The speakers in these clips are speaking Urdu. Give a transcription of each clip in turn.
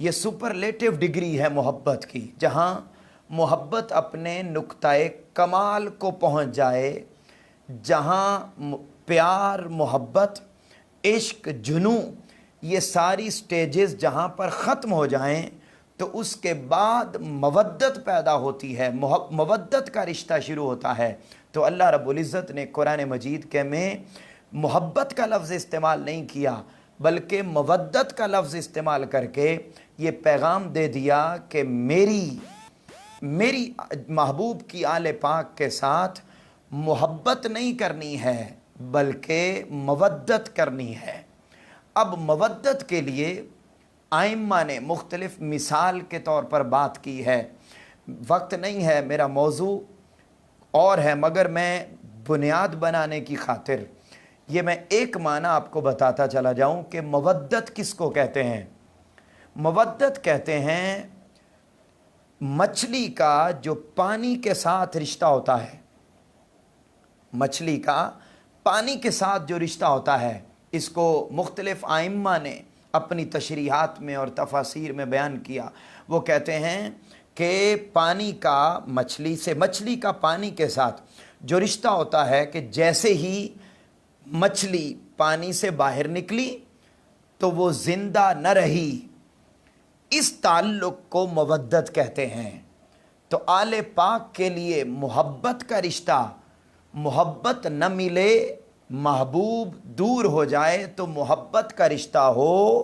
یہ سپرلیٹو ڈگری ہے محبت کی، جہاں محبت اپنے نقطۂ کمال کو پہنچ جائے، جہاں پیار، محبت، عشق، جنوں، یہ ساری سٹیجز جہاں پر ختم ہو جائیں تو اس کے بعد مودت پیدا ہوتی ہے، مودت کا رشتہ شروع ہوتا ہے۔ تو اللہ رب العزت نے قرآن مجید کے میں محبت کا لفظ استعمال نہیں کیا، بلکہ مودت کا لفظ استعمال کر کے یہ پیغام دے دیا کہ میری محبوب کی آل پاک کے ساتھ محبت نہیں کرنی ہے بلکہ مودت کرنی ہے۔ اب مودت کے لیے ائمہ نے مختلف مثال کے طور پر بات کی ہے، وقت نہیں ہے، میرا موضوع اور ہے، مگر میں بنیاد بنانے کی خاطر یہ میں ایک معنی آپ کو بتاتا چلا جاؤں کہ مودت کس کو کہتے ہیں۔ مودت کہتے ہیں مچھلی کا جو پانی کے ساتھ رشتہ ہوتا ہے، مچھلی کا پانی کے ساتھ جو رشتہ ہوتا ہے، اس کو مختلف ائمہ نے اپنی تشریحات میں اور تفاسیر میں بیان کیا۔ وہ کہتے ہیں کہ پانی کا مچھلی کا پانی کے ساتھ جو رشتہ ہوتا ہے کہ جیسے ہی مچھلی پانی سے باہر نکلی تو وہ زندہ نہ رہی، اس تعلق کو مودت کہتے ہیں۔ تو آل پاک کے لیے محبت کا رشتہ، محبت نہ ملے، محبوب دور ہو جائے تو محبت کا رشتہ ہو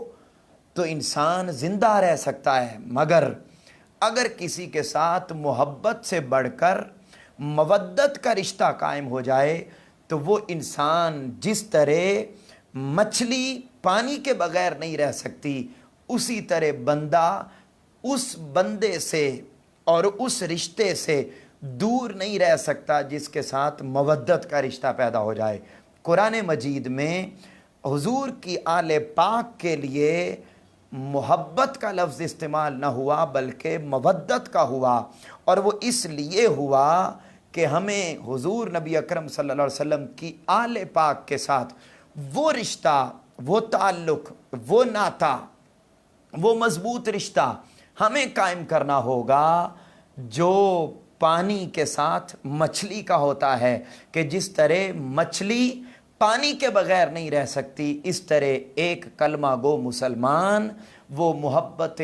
تو انسان زندہ رہ سکتا ہے، مگر اگر کسی کے ساتھ محبت سے بڑھ کر مودت کا رشتہ قائم ہو جائے تو وہ انسان جس طرح مچھلی پانی کے بغیر نہیں رہ سکتی، اسی طرح بندہ اس بندے سے اور اس رشتے سے دور نہیں رہ سکتا جس کے ساتھ مودت کا رشتہ پیدا ہو جائے۔ قرآن مجید میں حضور کی آل پاک کے لیے محبت کا لفظ استعمال نہ ہوا بلکہ مودت کا ہوا، اور وہ اس لیے ہوا کہ ہمیں حضور نبی اکرم صلی اللہ علیہ وسلم کی آل پاک کے ساتھ وہ رشتہ، وہ تعلق، وہ ناتا، وہ مضبوط رشتہ ہمیں قائم کرنا ہوگا جو پانی کے ساتھ مچھلی کا ہوتا ہے، کہ جس طرح مچھلی پانی کے بغیر نہیں رہ سکتی، اس طرح ایک کلمہ گو مسلمان وہ محبت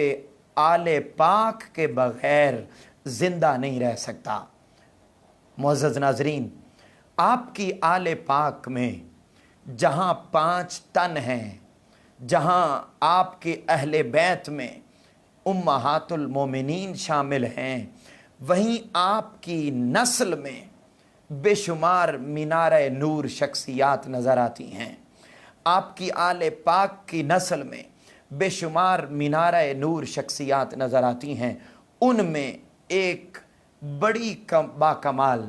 آل پاک کے بغیر زندہ نہیں رہ سکتا۔ معزز ناظرین، آپ کی آل پاک میں جہاں 5 تن ہیں، جہاں آپ کے اہل بیت میں امہات المومنین شامل ہیں، وہیں آپ کی نسل میں بے شمار مینارہ نور شخصیات نظر آتی ہیں۔ آپ کی آل پاک کی نسل میں بے شمار مینارہ نور شخصیات نظر آتی ہیں، ان میں ایک بڑی با کمال،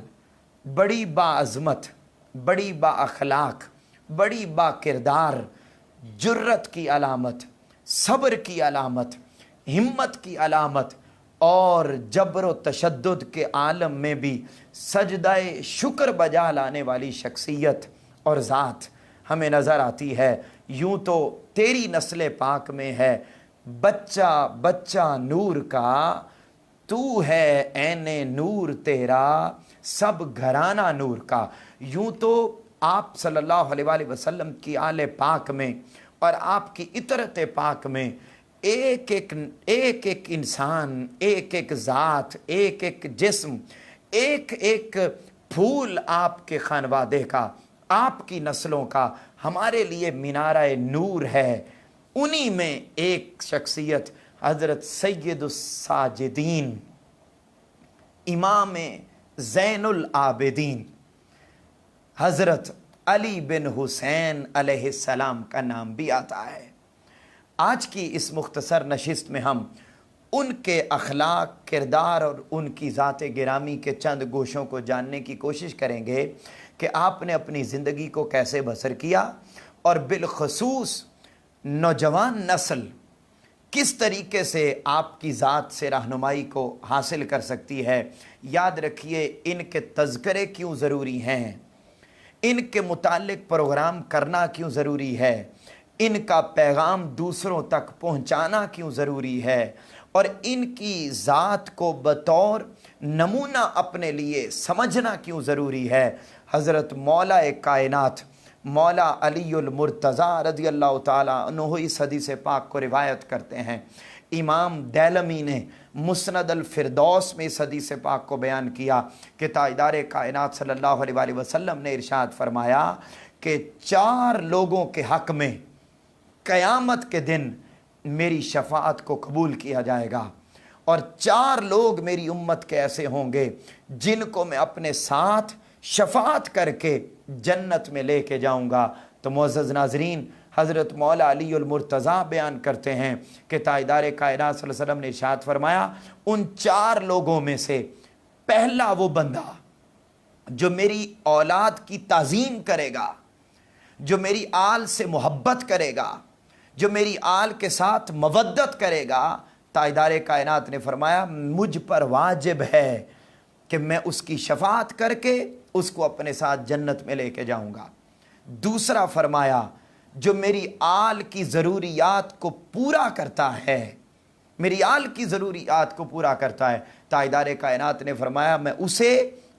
بڑی با عظمت، بڑی با اخلاق، بڑی با کردار، جرت کی علامت، صبر کی علامت، ہمت کی علامت، اور جبر و تشدد کے عالم میں بھی سجدہ شکر بجا لانے والی شخصیت اور ذات ہمیں نظر آتی ہے۔ یوں تو تیری نسل پاک میں ہے بچہ بچہ نور کا، تو ہے عین نور تیرا سب گھرانہ نور کا۔ یوں تو آپ صلی اللہ علیہ وآلہ وسلم کی آل پاک میں اور آپ کی اطرت پاک میں ایک ایک انسان، ایک ایک ذات، ایک ایک جسم، ایک ایک پھول آپ کے خانوادے کا، آپ کی نسلوں کا ہمارے لیے مینارہ نور ہے۔ انہی میں ایک شخصیت حضرت سید الساجدین، امام زین العابدین، حضرت علی بن حسین علیہ السلام کا نام بھی آتا ہے۔ آج کی اس مختصر نشست میں ہم ان کے اخلاق، کردار اور ان کی ذات گرامی کے چند گوشوں کو جاننے کی کوشش کریں گے کہ آپ نے اپنی زندگی کو کیسے بسر کیا، اور بالخصوص نوجوان نسل کس طریقے سے آپ کی ذات سے رہنمائی کو حاصل کر سکتی ہے۔ یاد رکھیے، ان کے تذکرے کیوں ضروری ہیں، ان کے متعلق پروگرام کرنا کیوں ضروری ہے، ان کا پیغام دوسروں تک پہنچانا کیوں ضروری ہے اور ان کی ذات کو بطور نمونہ اپنے لیے سمجھنا کیوں ضروری ہے۔ حضرت مولا کائنات مولا علی المرتضیٰ رضی اللہ تعالیٰ عنہ اس حدیث پاک کو روایت کرتے ہیں۔ امام دیلمی نے مسند الفردوس میں اس حدیث پاک کو بیان کیا کہ تاجدار کائنات صلی اللہ علیہ وآلہ وسلم نے ارشاد فرمایا کہ 4 لوگوں کے حق میں قیامت کے دن میری شفاعت کو قبول کیا جائے گا، اور 4 لوگ میری امت کے ایسے ہوں گے جن کو میں اپنے ساتھ شفاعت کر کے جنت میں لے کے جاؤں گا۔ تو معزز ناظرین، حضرت مولا علی المرتضیٰ بیان کرتے ہیں کہ تاجدار کائنات صلی اللہ علیہ وسلم نے ارشاد فرمایا ان 4 لوگوں میں سے پہلا وہ بندہ جو میری اولاد کی تعظیم کرے گا، جو میری آل سے محبت کرے گا، جو میری آل کے ساتھ مودت کرے گا، تاجدار کائنات نے فرمایا مجھ پر واجب ہے کہ میں اس کی شفاعت کر کے اس کو اپنے ساتھ جنت میں لے کے جاؤں گا۔ دوسرا فرمایا جو میری آل کی ضروریات کو پورا کرتا ہے، میری آل کی ضروریات کو پورا کرتا ہے، تاجدار کائنات نے فرمایا میں اسے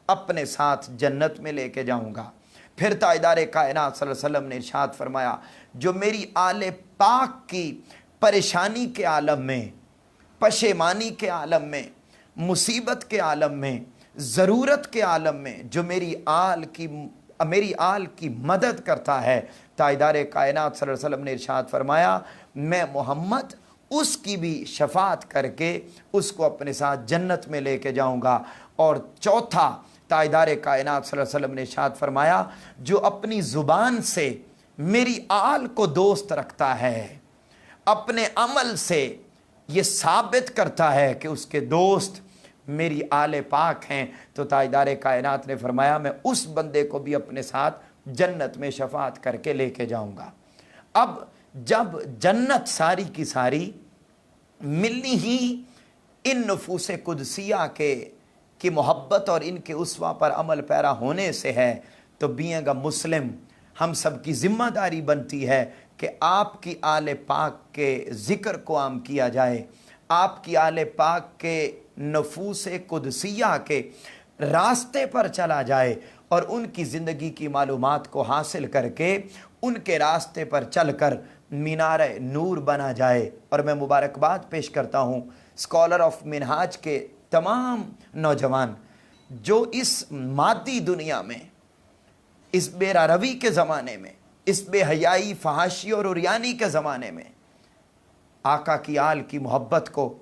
اپنے ساتھ جنت میں لے کے جاؤں گا۔ پھر تاجدار کائنات صلی اللہ علیہ وسلم نے ارشاد فرمایا جو میری آل پاک کی پریشانی کے عالم میں، پشیمانی کے عالم میں، مصیبت کے عالم میں، ضرورت کے عالم میں جو میری آل کی مدد کرتا ہے، تاجدار کائنات صلی اللہ علیہ وسلم نے ارشاد فرمایا میں محمد اس کی بھی شفاعت کر کے اس کو اپنے ساتھ جنت میں لے کے جاؤں گا۔ اور چوتھا تاجدار کائنات صلی اللہ علیہ وسلم نے ارشاد فرمایا جو اپنی زبان سے میری آل کو دوست رکھتا ہے، اپنے عمل سے یہ ثابت کرتا ہے کہ اس کے دوست میری آل پاک ہیں، تو تاجدار کائنات نے فرمایا میں اس بندے کو بھی اپنے ساتھ جنت میں شفاعت کر کے لے کے جاؤں گا۔ اب جب جنت ساری کی ساری ملنی ہی ان نفوس قدسیہ کی محبت اور ان کے اسوہ پر عمل پیرا ہونے سے ہے، تو بینگ اے مسلم ہم سب کی ذمہ داری بنتی ہے کہ آپ کی آل پاک کے ذکر کو عام کیا جائے، آپ کی آل پاک کے نفوس قدسیہ کے راستے پر چلا جائے اور ان کی زندگی کی معلومات کو حاصل کر کے ان کے راستے پر چل کر مینار نور بنا جائے۔ اور میں مبارکباد پیش کرتا ہوں اسکالر آف منہاج کے تمام نوجوان جو اس مادی دنیا میں، اس بے روی کے زمانے میں، اس بے حیائی، فحاشی اور عریانی کے زمانے میں آقا کی آل کی محبت کو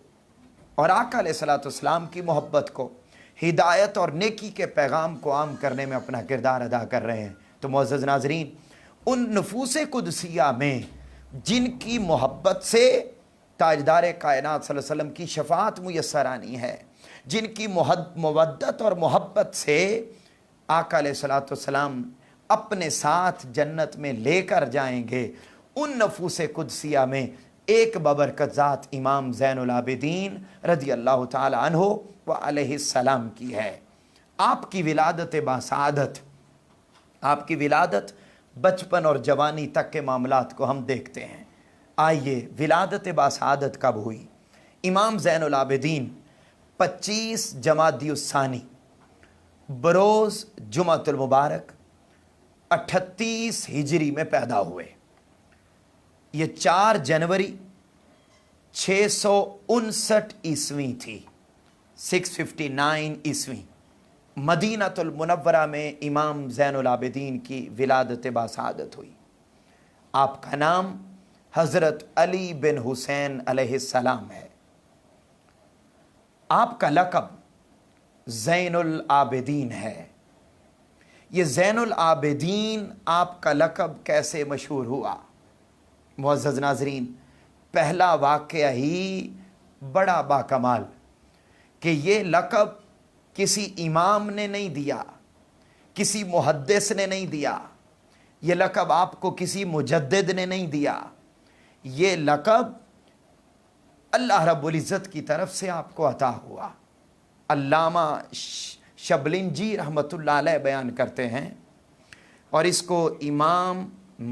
اور آقا علیہ الصلوۃ والسلام کی محبت کو، ہدایت اور نیکی کے پیغام کو عام کرنے میں اپنا کردار ادا کر رہے ہیں۔ تو معزز ناظرین، ان نفوس قدسیہ میں جن کی محبت سے تاجدار کائنات صلی اللہ علیہ وسلم کی شفاعت میسر آنی ہے، جن کی مودت اور محبت سے آقا علیہ الصلوۃ والسلام اپنے ساتھ جنت میں لے کر جائیں گے، ان نفوس قدسیہ میں ایک ببرکت ذات امام زین العابدین رضی اللہ تعالی عنہ و علیہ السلام کی ہے۔ آپ کی ولادت باسعادت، آپ کی ولادت بچپن اور جوانی تک کے معاملات کو ہم دیکھتے ہیں۔ آئیے ولادت باسعادت کب ہوئی؟ امام زین العابدین 25 جمادی الثانی بروز جمعۃ المبارک 38 ہجری میں پیدا ہوئے۔ یہ 4 جنوری 659 عیسوی تھی، 659 عیسوی، مدینہ المنورہ میں امام زین العابدین کی ولادت باسعادت ہوئی۔ آپ کا نام حضرت علی بن حسین علیہ السلام ہے۔ آپ کا لقب زین العابدین ہے۔ یہ زین العابدین آپ کا لقب کیسے مشہور ہوا؟ معزز ناظرین، پہلا واقعہ ہی بڑا باکمال کہ یہ لقب کسی امام نے نہیں دیا، کسی محدث نے نہیں دیا، یہ لقب آپ کو کسی مجدد نے نہیں دیا، یہ لقب اللہ رب العزت کی طرف سے آپ کو عطا ہوا۔ علامہ شبلنجی رحمۃ اللہ علیہ بیان کرتے ہیں، اور اس کو امام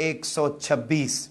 126।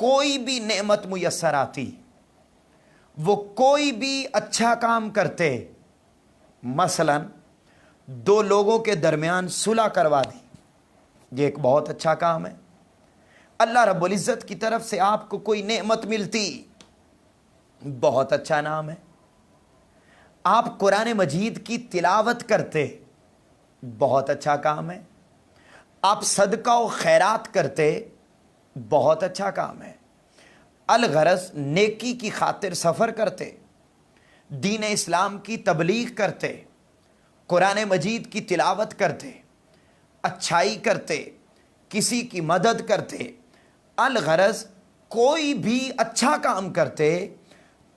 کوئی بھی نعمت میسر آتی، وہ کوئی بھی اچھا کام کرتے، مثلا دو لوگوں کے درمیان صلح کروا دی، یہ ایک بہت اچھا کام ہے۔ اللہ رب العزت کی طرف سے آپ کو کوئی نعمت ملتی، بہت اچھا نام ہے۔ آپ قرآن مجید کی تلاوت کرتے، بہت اچھا کام ہے۔ آپ صدقہ و خیرات کرتے، بہت اچھا کام ہے۔ الغرض نیکی کی خاطر سفر کرتے، دین اسلام کی تبلیغ کرتے، قرآن مجید کی تلاوت کرتے، اچھائی کرتے، کسی کی مدد کرتے، الغرض کوئی بھی اچھا کام کرتے،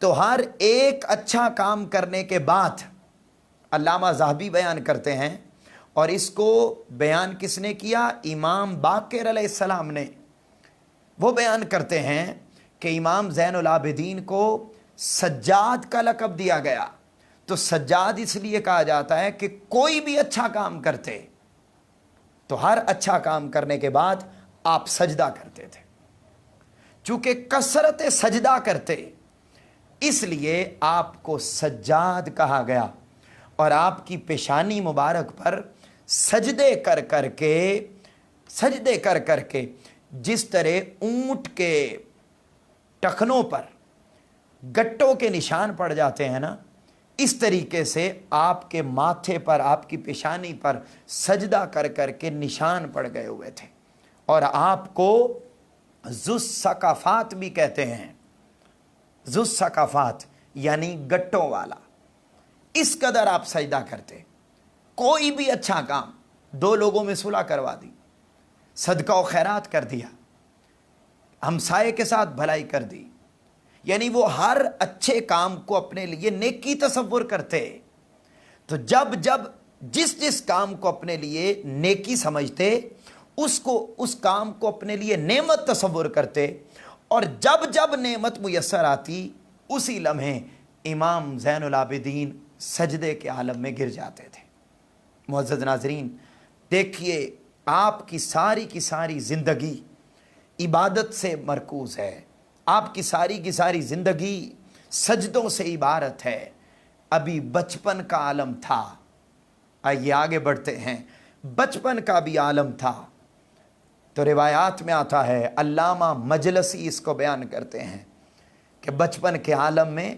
تو ہر ایک اچھا کام کرنے کے بعد علامہ ذہبی بیان کرتے ہیں، اور اس کو بیان کس نے کیا؟ امام باقر علیہ السلام نے۔ وہ بیان کرتے ہیں کہ امام زین العابدین کو سجاد کا لقب دیا گیا، تو سجاد اس لیے کہا جاتا ہے کہ کوئی بھی اچھا کام کرتے تو ہر اچھا کام کرنے کے بعد آپ سجدہ کرتے تھے۔ چونکہ کثرت سجدہ کرتے، اس لیے آپ کو سجاد کہا گیا، اور آپ کی پیشانی مبارک پر سجدے کر کر کے جس طرح اونٹ کے ٹخنوں پر گٹوں کے نشان پڑ جاتے ہیں نا، اس طریقے سے آپ کے ماتھے پر، آپ کی پیشانی پر سجدہ کر کے نشان پڑ گئے ہوئے تھے، اور آپ کو ذو الثقافات بھی کہتے ہیں۔ ذو الثقافات یعنی گٹوں والا، اس قدر آپ سجدہ کرتے۔ کوئی بھی اچھا کام، دو لوگوں میں صلح کروا دی، صدقہ و خیرات کر دیا، ہمسائے کے ساتھ بھلائی کر دی، یعنی وہ ہر اچھے کام کو اپنے لیے نیکی تصور کرتے۔ تو جب جس کام کو اپنے لیے نیکی سمجھتے، اس کام کو اپنے لیے نعمت تصور کرتے، اور جب نعمت میسر آتی، اسی لمحے امام زین العابدین سجدے کے عالم میں گر جاتے تھے۔ معزز ناظرین، دیکھیے آپ کی ساری زندگی عبادت سے مرکوز ہے، آپ کی ساری زندگی سجدوں سے عبارت ہے۔ ابھی بچپن کا عالم تھا، آئیے آگے بڑھتے ہیں۔ بچپن کا بھی عالم تھا، تو روایات میں آتا ہے، علامہ مجلسی اس کو بیان کرتے ہیں کہ بچپن کے عالم میں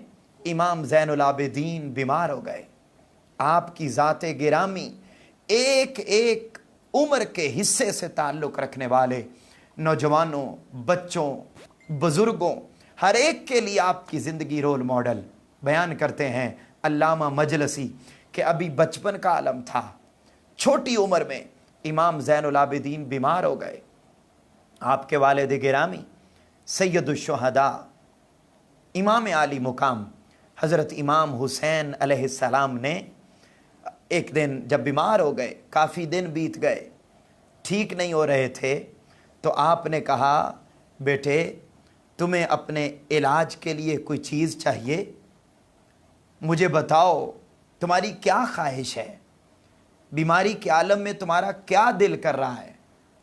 امام زین العابدین بیمار ہو گئے۔ آپ کی ذات گرامی ایک عمر کے حصے سے تعلق رکھنے والے نوجوانوں، بچوں، بزرگوں، ہر ایک کے لیے آپ کی زندگی رول ماڈل۔ بیان کرتے ہیں علامہ مجلسی کہ ابھی بچپن کا عالم تھا، چھوٹی عمر میں امام زین العابدین بیمار ہو گئے۔ آپ کے والد گرامی سید الشہداء، امام عالی مقام حضرت امام حسین علیہ السلام نے ایک دن جب بیمار ہو گئے، کافی دن بیت گئے، ٹھیک نہیں ہو رہے تھے، تو آپ نے کہا، بیٹے تمہیں اپنے علاج کے لیے کوئی چیز چاہیے؟ مجھے بتاؤ تمہاری کیا خواہش ہے، بیماری کے عالم میں تمہارا کیا دل کر رہا ہے،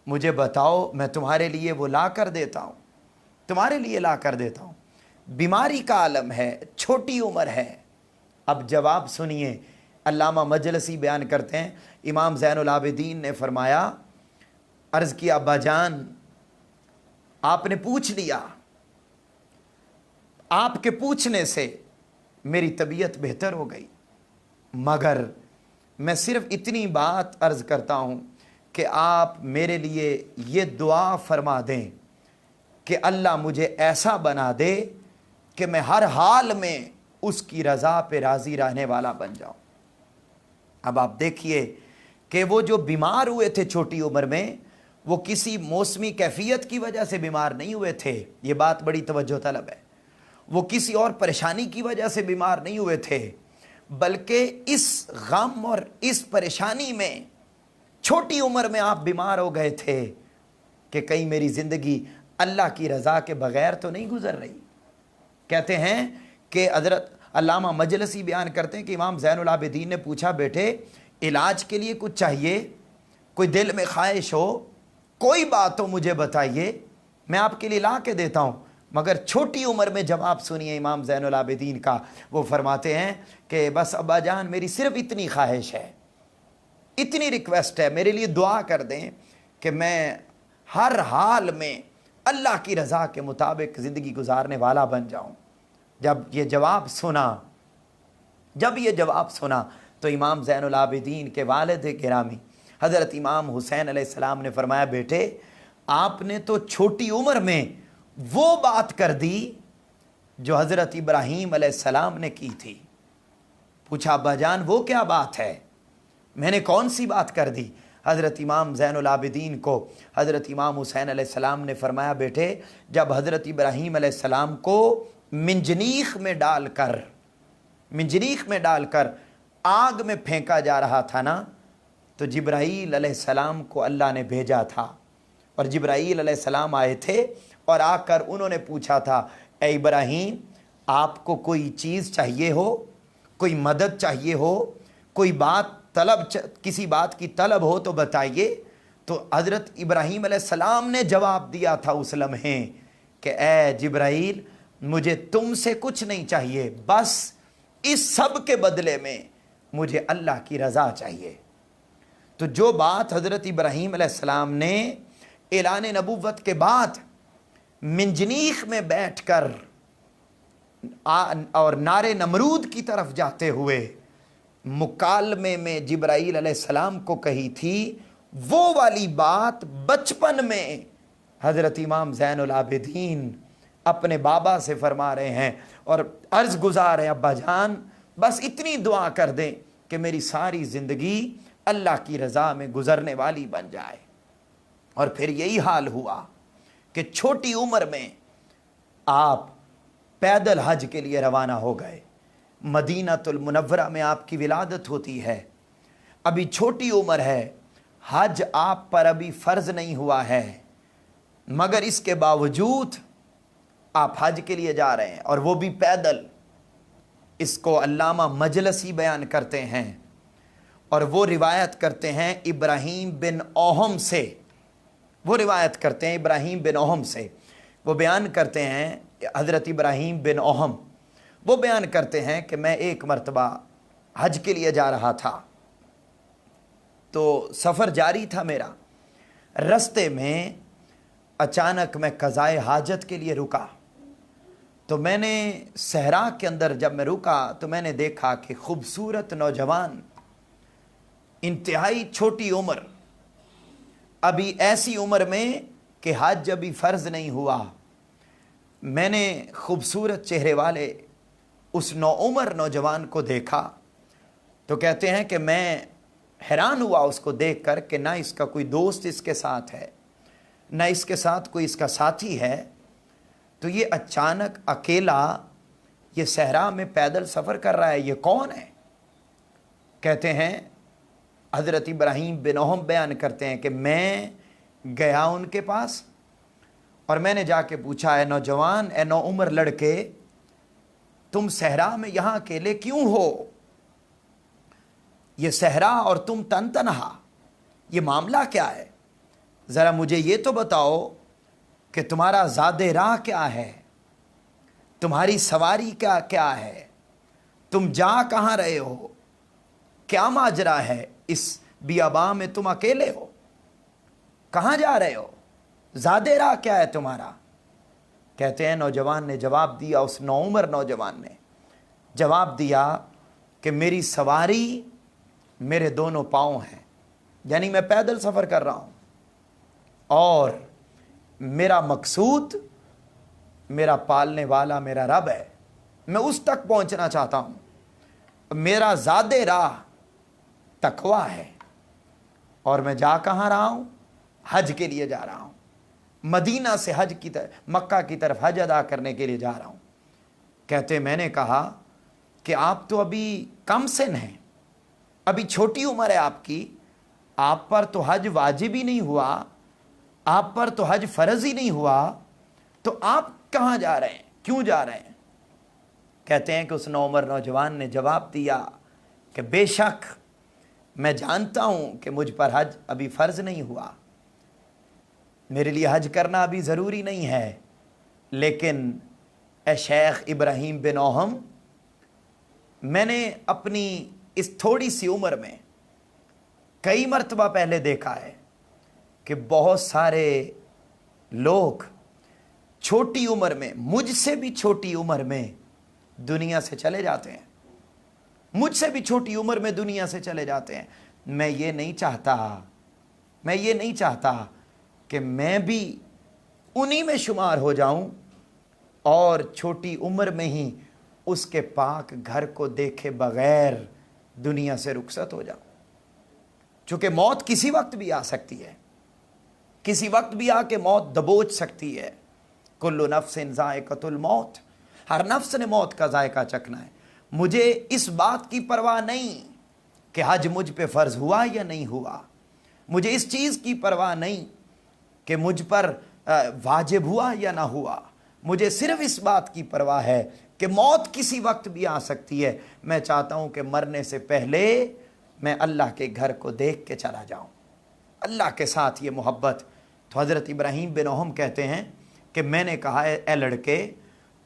مجھے بتاؤ، میں تمہارے لیے وہ لا کر دیتا ہوں، تمہارے لیے لا کر دیتا ہوں۔ بیماری کا عالم ہے، چھوٹی عمر ہے۔ اب جواب سنیے، علامہ مجلسی بیان کرتے ہیں، امام زین العابدین نے فرمایا، عرض کیا، ابا جان آپ نے پوچھ لیا، آپ کے پوچھنے سے میری طبیعت بہتر ہو گئی، مگر میں صرف اتنی بات عرض کرتا ہوں کہ آپ میرے لیے یہ دعا فرما دیں کہ اللہ مجھے ایسا بنا دے کہ میں ہر حال میں اس کی رضا پہ راضی رہنے والا بن جاؤں۔ اب آپ دیکھیے کہ وہ جو بیمار ہوئے تھے چھوٹی عمر میں، وہ کسی موسمی کیفیت کی وجہ سے بیمار نہیں ہوئے تھے، یہ بات بڑی توجہ طلب ہے۔ وہ کسی اور پریشانی کی وجہ سے بیمار نہیں ہوئے تھے، بلکہ اس غم اور اس پریشانی میں چھوٹی عمر میں آپ بیمار ہو گئے تھے کہ کہیں میری زندگی اللہ کی رضا کے بغیر تو نہیں گزر رہی۔ کہتے ہیں کہ حضرت علامہ مجلسی بیان کرتے ہیں کہ امام زین العابدین نے پوچھا، بیٹے علاج کے لیے کچھ چاہیے، کوئی دل میں خواہش ہو، کوئی بات ہو مجھے بتائیے۔ میں آپ کے لیے لا کے دیتا ہوں، مگر چھوٹی عمر میں جواب سنیے امام زین العابدین کا۔ وہ فرماتے ہیں کہ بس ابا جان میری صرف اتنی خواہش ہے، اتنی ریکویسٹ ہے، میرے لیے دعا کر دیں کہ میں ہر حال میں اللہ کی رضا کے مطابق زندگی گزارنے والا بن جاؤں۔ جب یہ جواب سنا تو امام زین العابدین کے والد گرامی حضرت امام حسین علیہ السلام نے فرمایا، بیٹے آپ نے تو چھوٹی عمر میں وہ بات کر دی جو حضرت ابراہیم علیہ السلام نے کی تھی۔ پوچھا ابا جان وہ کیا بات ہے، میں نے کون سی بات کر دی؟ حضرت امام زین العابدین کو حضرت امام حسین علیہ السلام نے فرمایا، بیٹے جب حضرت ابراہیم علیہ السلام کو منجنیخ میں ڈال کر آگ میں پھینکا جا رہا تھا نا، تو جبرائیل علیہ السلام کو اللہ نے بھیجا تھا، اور جبرائیل علیہ السلام آئے تھے اور آ کر انہوں نے پوچھا تھا، اے ابراہیم آپ کو کوئی چیز چاہیے ہو، کوئی مدد چاہیے ہو، کوئی کسی بات کی طلب ہو تو بتائیے۔ تو حضرت ابراہیم علیہ السلام نے جواب دیا تھا اس لمحے کہ اے جبرائیل مجھے تم سے کچھ نہیں چاہیے، بس اس سب کے بدلے میں مجھے اللہ کی رضا چاہیے۔ تو جو بات حضرت ابراہیم علیہ السلام نے اعلان نبوت کے بعد منجنیخ میں بیٹھ کر اور نار نمرود کی طرف جاتے ہوئے مکالمے میں جبرائیل علیہ السلام کو کہی تھی، وہ والی بات بچپن میں حضرت امام زین العابدین اپنے بابا سے فرما رہے ہیں اور عرض گزار ہیں، ابا جان بس اتنی دعا کر دیں کہ میری ساری زندگی اللہ کی رضا میں گزرنے والی بن جائے۔ اور پھر یہی حال ہوا کہ چھوٹی عمر میں آپ پیدل حج کے لیے روانہ ہو گئے۔ مدینہ المنورہ میں آپ کی ولادت ہوتی ہے، ابھی چھوٹی عمر ہے، حج آپ پر ابھی فرض نہیں ہوا ہے، مگر اس کے باوجود آپ حج کے لیے جا رہے ہیں، اور وہ بھی پیدل۔ اس کو علامہ مجلسی بیان کرتے ہیں اور وہ روایت کرتے ہیں ابراہیم بن اوہم سے، وہ بیان کرتے ہیں حضرت ابراہیم بن اوہم وہ بیان کرتے ہیں کہ میں ایک مرتبہ حج کے لیے جا رہا تھا، تو سفر جاری تھا میرا، رستے میں اچانک میں قضائے حاجت کے لیے رکا، تو میں نے صحرا کے اندر جب میں رکا تو میں نے دیکھا کہ خوبصورت نوجوان، انتہائی چھوٹی عمر، ابھی ایسی عمر میں کہ حج ابھی فرض نہیں ہوا، میں نے خوبصورت چہرے والے اس نوعمر نوجوان کو دیکھا، تو کہتے ہیں کہ میں حیران ہوا اس کو دیکھ کر کہ نہ اس کا کوئی دوست اس کے ساتھ ہے، نہ اس کے ساتھ کوئی اس کا ساتھی ہے، تو یہ اچانک اکیلا یہ صحرا میں پیدل سفر کر رہا ہے، یہ کون ہے؟ کہتے ہیں حضرت ابراہیم بن اوہم بیان کرتے ہیں کہ میں گیا ان کے پاس اور میں نے جا کے پوچھا، اے نوجوان، اے نوعمر لڑکے، تم صحرا میں یہاں اکیلے کیوں ہو؟ یہ صحرا اور تم تنہا، یہ معاملہ کیا ہے؟ ذرا مجھے یہ تو بتاؤ کہ تمہارا زاد راہ کیا ہے، تمہاری سواری کیا ہے، تم جا کہاں رہے ہو، کیا ماجرا ہے، اس بیاباں میں تم اکیلے ہو، کہاں جا رہے ہو، زاد راہ کیا ہے تمہارا؟ کہتے ہیں نوجوان نے جواب دیا، اس نوعمر نوجوان نے جواب دیا کہ میری سواری میرے دونوں پاؤں ہیں، یعنی میں پیدل سفر کر رہا ہوں، اور میرا مقصود میرا پالنے والا میرا رب ہے، میں اس تک پہنچنا چاہتا ہوں، میرا زاد راہ تقوی ہے، اور میں جا کہاں رہا ہوں؟ حج کے لیے جا رہا ہوں، مدینہ سے مکہ کی طرف حج ادا کرنے کے لیے جا رہا ہوں۔ کہتے میں نے کہا کہ آپ تو ابھی کم سن ہیں، ابھی چھوٹی عمر ہے آپ کی، آپ پر تو حج واجب ہی نہیں ہوا، آپ پر تو حج فرض ہی نہیں ہوا، تو آپ کہاں جا رہے ہیں، کیوں جا رہے ہیں؟ کہتے ہیں کہ اس نوعمر نوجوان نے جواب دیا کہ بے شک میں جانتا ہوں کہ مجھ پر حج ابھی فرض نہیں ہوا، میرے لیے حج کرنا ابھی ضروری نہیں ہے، لیکن اے شیخ ابراہیم بن اوہم، میں نے اپنی اس تھوڑی سی عمر میں کئی مرتبہ پہلے دیکھا ہے کہ بہت سارے لوگ چھوٹی عمر میں، مجھ سے بھی چھوٹی عمر میں دنیا سے چلے جاتے ہیں، مجھ سے بھی چھوٹی عمر میں دنیا سے چلے جاتے ہیں۔ میں یہ نہیں چاہتا کہ میں بھی انہی میں شمار ہو جاؤں اور چھوٹی عمر میں ہی اس کے پاک گھر کو دیکھے بغیر دنیا سے رخصت ہو جاؤں، چونکہ موت کسی وقت بھی آ سکتی ہے، کسی وقت بھی آ کے موت دبوچ سکتی ہے۔ کل نفس ذائقۃ الموت، ہر نفس نے موت کا ذائقہ چکھنا ہے۔ مجھے اس بات کی پرواہ نہیں کہ حج مجھ پہ فرض ہوا یا نہیں ہوا، مجھے اس چیز کی پرواہ نہیں کہ مجھ پر واجب ہوا یا نہ ہوا، مجھے صرف اس بات کی پرواہ ہے کہ موت کسی وقت بھی آ سکتی ہے۔ میں چاہتا ہوں کہ مرنے سے پہلے میں اللہ کے گھر کو دیکھ کے چلا جاؤں، اللہ کے ساتھ یہ محبت۔ تو حضرت ابراہیم بن اوہم کہتے ہیں کہ میں نے کہا اے لڑکے،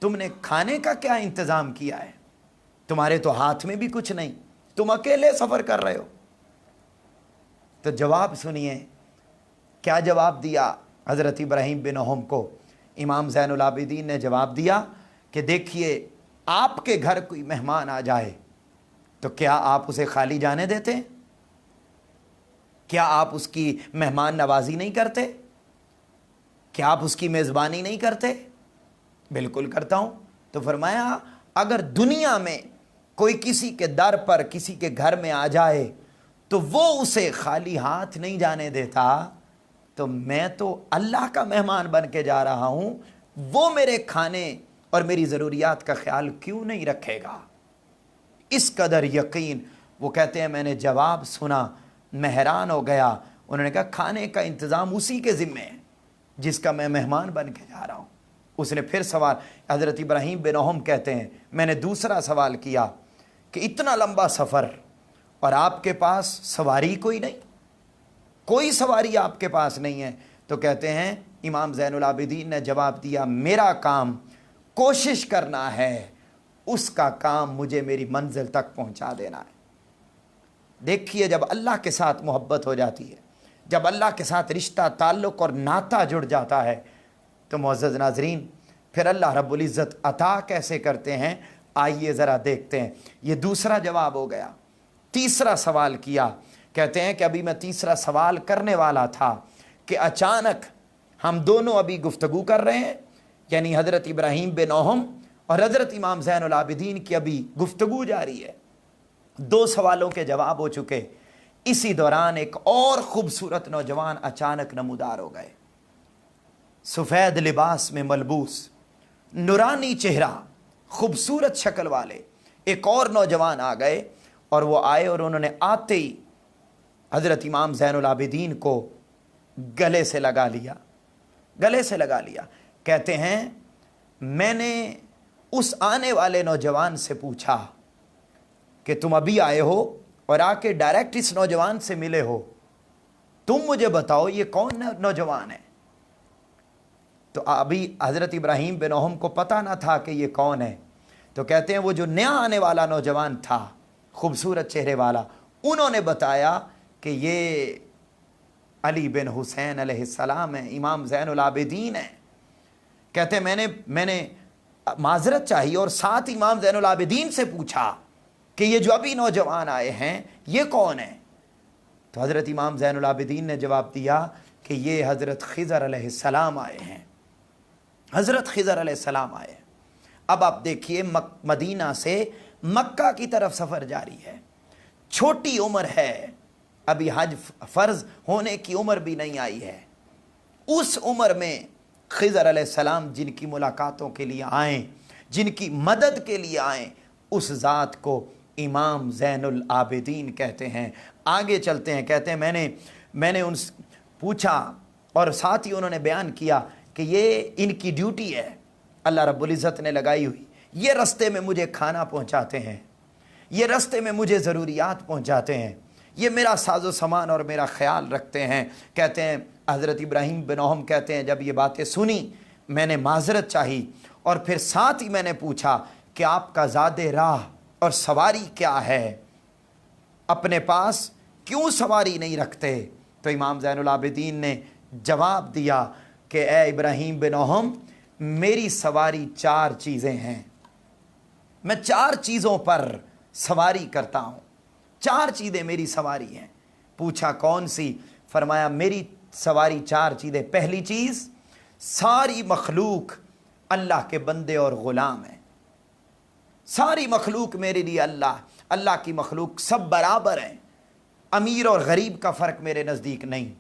تم نے کھانے کا کیا انتظام کیا ہے؟ تمہارے تو ہاتھ میں بھی کچھ نہیں، تم اکیلے سفر کر رہے ہو۔ تو جواب سنیے، کیا جواب دیا حضرت ابراہیم بن اوہم کو؟ امام زین العابدین نے جواب دیا کہ دیکھیے، آپ کے گھر کوئی مہمان آ جائے تو کیا آپ اسے خالی جانے دیتے؟ کیا آپ اس کی مہمان نوازی نہیں کرتے؟ کیا آپ اس کی میزبانی نہیں کرتے؟ بالکل کرتا ہوں۔ تو فرمایا اگر دنیا میں کوئی کسی کے در پر، کسی کے گھر میں آ جائے تو وہ اسے خالی ہاتھ نہیں جانے دیتا، تو میں تو اللہ کا مہمان بن کے جا رہا ہوں، وہ میرے کھانے اور میری ضروریات کا خیال کیوں نہیں رکھے گا؟ اس قدر یقین۔ وہ کہتے ہیں میں نے جواب سنا، میں حیران ہو گیا۔ انہوں نے کہا کھانے کا انتظام اسی کے ذمہ ہے جس کا میں مہمان بن کے جا رہا ہوں۔ اس نے پھر سوال، حضرت ابراہیم بن اوہم کہتے ہیں میں نے دوسرا سوال کیا کہ اتنا لمبا سفر اور آپ کے پاس سواری کوئی نہیں، کوئی سواری آپ کے پاس نہیں ہے؟ تو کہتے ہیں امام زین العابدین نے جواب دیا میرا کام کوشش کرنا ہے، اس کا کام مجھے میری منزل تک پہنچا دینا ہے۔ دیکھیے، جب اللہ کے ساتھ محبت ہو جاتی ہے، جب اللہ کے ساتھ رشتہ، تعلق اور ناطہ جڑ جاتا ہے، تو معزز ناظرین پھر اللہ رب العزت عطا کیسے کرتے ہیں، آئیے ذرا دیکھتے ہیں۔ یہ دوسرا جواب ہو گیا۔ تیسرا سوال کیا، کہتے ہیں کہ ابھی میں تیسرا سوال کرنے والا تھا کہ اچانک ہم دونوں ابھی گفتگو کر رہے ہیں، یعنی حضرت ابراہیم بن اوہم اور حضرت امام زین العابدین کی ابھی گفتگو جاری ہے، دو سوالوں کے جواب ہو چکے۔ اسی دوران ایک اور خوبصورت نوجوان اچانک نمودار ہو گئے، سفید لباس میں ملبوس، نورانی چہرہ، خوبصورت شکل والے ایک اور نوجوان آ گئے، اور وہ آئے اور انہوں نے آتے ہی حضرت امام زین العابدین کو گلے سے لگا لیا۔ کہتے ہیں میں نے اس آنے والے نوجوان سے پوچھا کہ تم ابھی آئے ہو اور آ کے ڈائریکٹ اس نوجوان سے ملے ہو، تم مجھے بتاؤ یہ کون نوجوان ہے؟ تو ابھی حضرت ابراہیم بن اوہم کو پتہ نہ تھا کہ یہ کون ہے۔ تو کہتے ہیں وہ جو نیا آنے والا نوجوان تھا، خوبصورت چہرے والا، انہوں نے بتایا کہ یہ علی بن حسین علیہ السلام ہیں، امام زین العابدین ہیں۔ کہتے ہیں میں نے معذرت چاہی اور ساتھ امام زین العابدین سے پوچھا کہ یہ جو ابھی نوجوان آئے ہیں یہ کون ہیں؟ تو حضرت امام زین العابدین نے جواب دیا کہ یہ حضرت خضر علیہ السلام آئے ہیں، حضرت خضر علیہ السلام آئے ہیں۔ اب آپ دیکھیے، مدینہ سے مکہ کی طرف سفر جاری ہے، چھوٹی عمر ہے، ابھی حج فرض ہونے کی عمر بھی نہیں آئی ہے۔ اس عمر میں خضر علیہ السلام جن کی ملاقاتوں کے لیے آئیں، جن کی مدد کے لیے آئیں، اس ذات کو امام زین العابدین کہتے ہیں۔ آگے چلتے ہیں، کہتے ہیں میں نے ان سے پوچھا اور ساتھ ہی انہوں نے بیان کیا کہ یہ ان کی ڈیوٹی ہے، اللہ رب العزت نے لگائی ہوئی، یہ رستے میں مجھے کھانا پہنچاتے ہیں، یہ رستے میں مجھے ضروریات پہنچاتے ہیں، یہ میرا ساز و سامان اور میرا خیال رکھتے ہیں۔ کہتے ہیں حضرت ابراہیم بن اوہم کہتے ہیں جب یہ باتیں سنی میں نے معذرت چاہی اور پھر ساتھ ہی میں نے پوچھا کہ آپ کا زاد راہ اور سواری کیا ہے، اپنے پاس کیوں سواری نہیں رکھتے؟ تو امام زین العابدین نے جواب دیا کہ اے ابراہیم بن اوہم، میری سواری 4 چیزیں ہیں، میں 4 چیزوں پر سواری کرتا ہوں، 4 چیزیں میری سواری ہیں۔ پوچھا کون سی؟ فرمایا میری سواری 4 چیزیں، پہلی چیز ساری مخلوق اللہ کے بندے اور غلام ہیں، ساری مخلوق میرے لیے اللہ کی مخلوق سب برابر ہیں، امیر اور غریب کا فرق میرے نزدیک نہیں،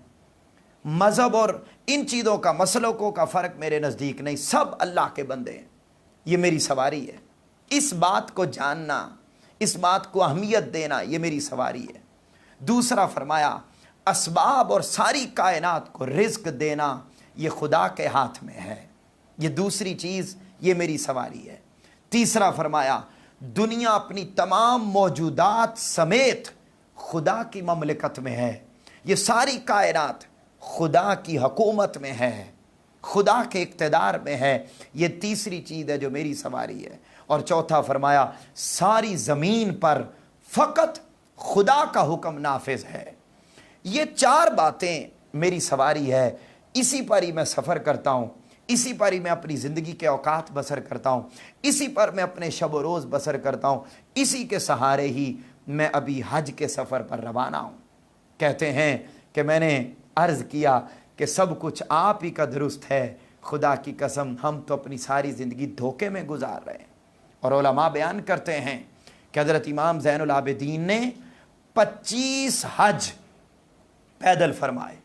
مذہب اور ان چیزوں کا مسلکوں کا فرق میرے نزدیک نہیں، سب اللہ کے بندے ہیں، یہ میری سواری ہے۔ اس بات کو جاننا، اس بات کو اہمیت دینا، یہ میری سواری ہے۔ دوسرا فرمایا اسباب اور ساری کائنات کو رزق دینا یہ خدا کے ہاتھ میں ہے، یہ دوسری چیز، یہ میری سواری ہے۔ تیسرا فرمایا دنیا اپنی تمام موجودات سمیت خدا کی مملکت میں ہے، یہ ساری کائنات خدا کی حکومت میں ہے، خدا کے اقتدار میں ہے، یہ تیسری چیز ہے جو میری سواری ہے۔ اور چوتھا فرمایا ساری زمین پر فقط خدا کا حکم نافذ ہے۔ یہ 4 باتیں میری سواری ہے، اسی پر ہی میں سفر کرتا ہوں، اسی پر ہی میں اپنی زندگی کے اوقات بسر کرتا ہوں، اسی پر میں اپنے شب و روز بسر کرتا ہوں، اسی کے سہارے ہی میں ابھی حج کے سفر پر روانہ ہوں۔ کہتے ہیں کہ میں نے عرض کیا کہ سب کچھ آپ ہی کا درست ہے، خدا کی قسم ہم تو اپنی ساری زندگی دھوکے میں گزار رہے ہیں۔ اور علماء بیان کرتے ہیں کہ حضرت امام زین العابدین نے 25 حج پیدل فرمائے،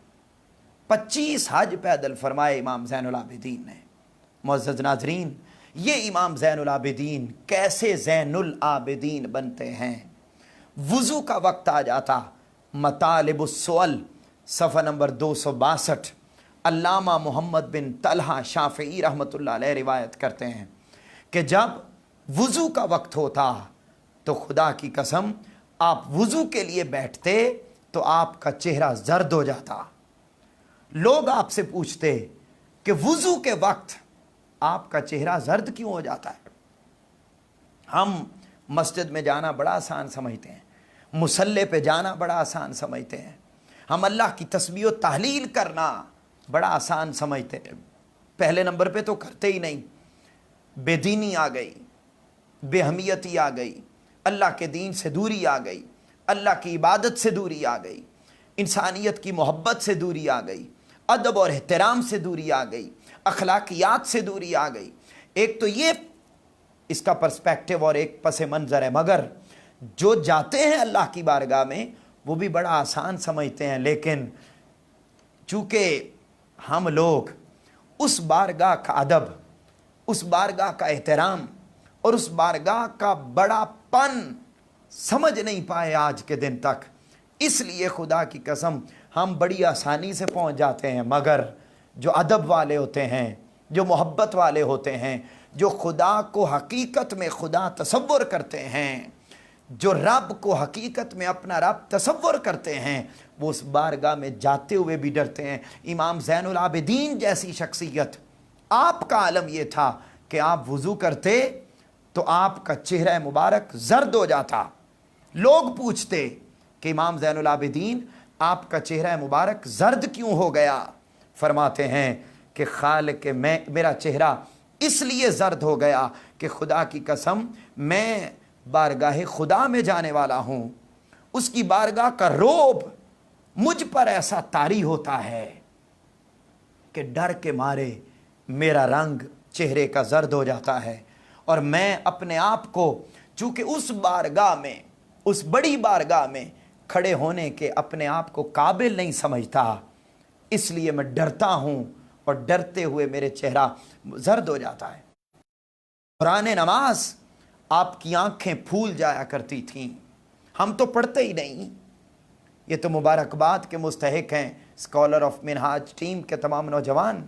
25 حج پیدل فرمائے امام زین العابدین نے۔ معزز ناظرین، یہ امام زین العابدین کیسے زین العابدین بنتے ہیں؟ وضو کا وقت آ جاتا، مطالب السؤل صفحہ نمبر 262، علامہ محمد بن طلحہ شافعی رحمۃ اللہ علیہ روایت کرتے ہیں کہ جب وضو کا وقت ہوتا تو خدا کی قسم آپ وضو کے لیے بیٹھتے تو آپ کا چہرہ زرد ہو جاتا۔ لوگ آپ سے پوچھتے کہ وضو کے وقت آپ کا چہرہ زرد کیوں ہو جاتا ہے؟ ہم مسجد میں جانا بڑا آسان سمجھتے ہیں، مصلی پہ جانا بڑا آسان سمجھتے ہیں، ہم اللہ کی تسبیح و تحلیل کرنا بڑا آسان سمجھتے ہیں، پہلے نمبر پہ تو کرتے ہی نہیں۔ بے دینی آ گئی، بے اہمیتی آ گئی، اللہ کے دین سے دوری آ گئی، اللہ کی عبادت سے دوری آ گئی، انسانیت کی محبت سے دوری آ گئی، ادب اور احترام سے دوری آ گئی، اخلاقیات سے دوری آ گئی۔ ایک تو یہ اس کا پرسپیکٹیو اور ایک پس منظر ہے، مگر جو جاتے ہیں اللہ کی بارگاہ میں وہ بھی بڑا آسان سمجھتے ہیں، لیکن چونکہ ہم لوگ اس بارگاہ کا ادب، اس بارگاہ کا احترام اور اس بارگاہ کا بڑا پن سمجھ نہیں پائے آج کے دن تک، اس لیے خدا کی قسم ہم بڑی آسانی سے پہنچ جاتے ہیں، مگر جو ادب والے ہوتے ہیں، جو محبت والے ہوتے ہیں، جو خدا کو حقیقت میں خدا تصور کرتے ہیں، جو رب کو حقیقت میں اپنا رب تصور کرتے ہیں، وہ اس بارگاہ میں جاتے ہوئے بھی ڈرتے ہیں۔ امام زین العابدین جیسی شخصیت، آپ کا عالم یہ تھا کہ آپ وضو کرتے تو آپ کا چہرہ مبارک زرد ہو جاتا۔ لوگ پوچھتے کہ امام زین العابدین آپ کا چہرہ مبارک زرد کیوں ہو گیا؟ فرماتے ہیں کہ خالق میرا چہرہ اس لیے زرد ہو گیا کہ خدا کی قسم میں بارگاہ خدا میں جانے والا ہوں، اس کی بارگاہ کا روب مجھ پر ایسا طاری ہوتا ہے کہ ڈر کے مارے میرا رنگ چہرے کا زرد ہو جاتا ہے، اور میں اپنے آپ کو چونکہ اس بارگاہ میں، اس بڑی بارگاہ میں کھڑے ہونے کے اپنے آپ کو قابل نہیں سمجھتا، اس لیے میں ڈرتا ہوں اور ڈرتے ہوئے میرے چہرہ زرد ہو جاتا ہے۔ دوران نماز آپ کی آنکھیں پھول جایا کرتی تھیں، ہم تو پڑھتے ہی نہیں۔ یہ تو مبارکباد کے مستحق ہیں اسکالر آف منہاج ٹیم کے تمام نوجوان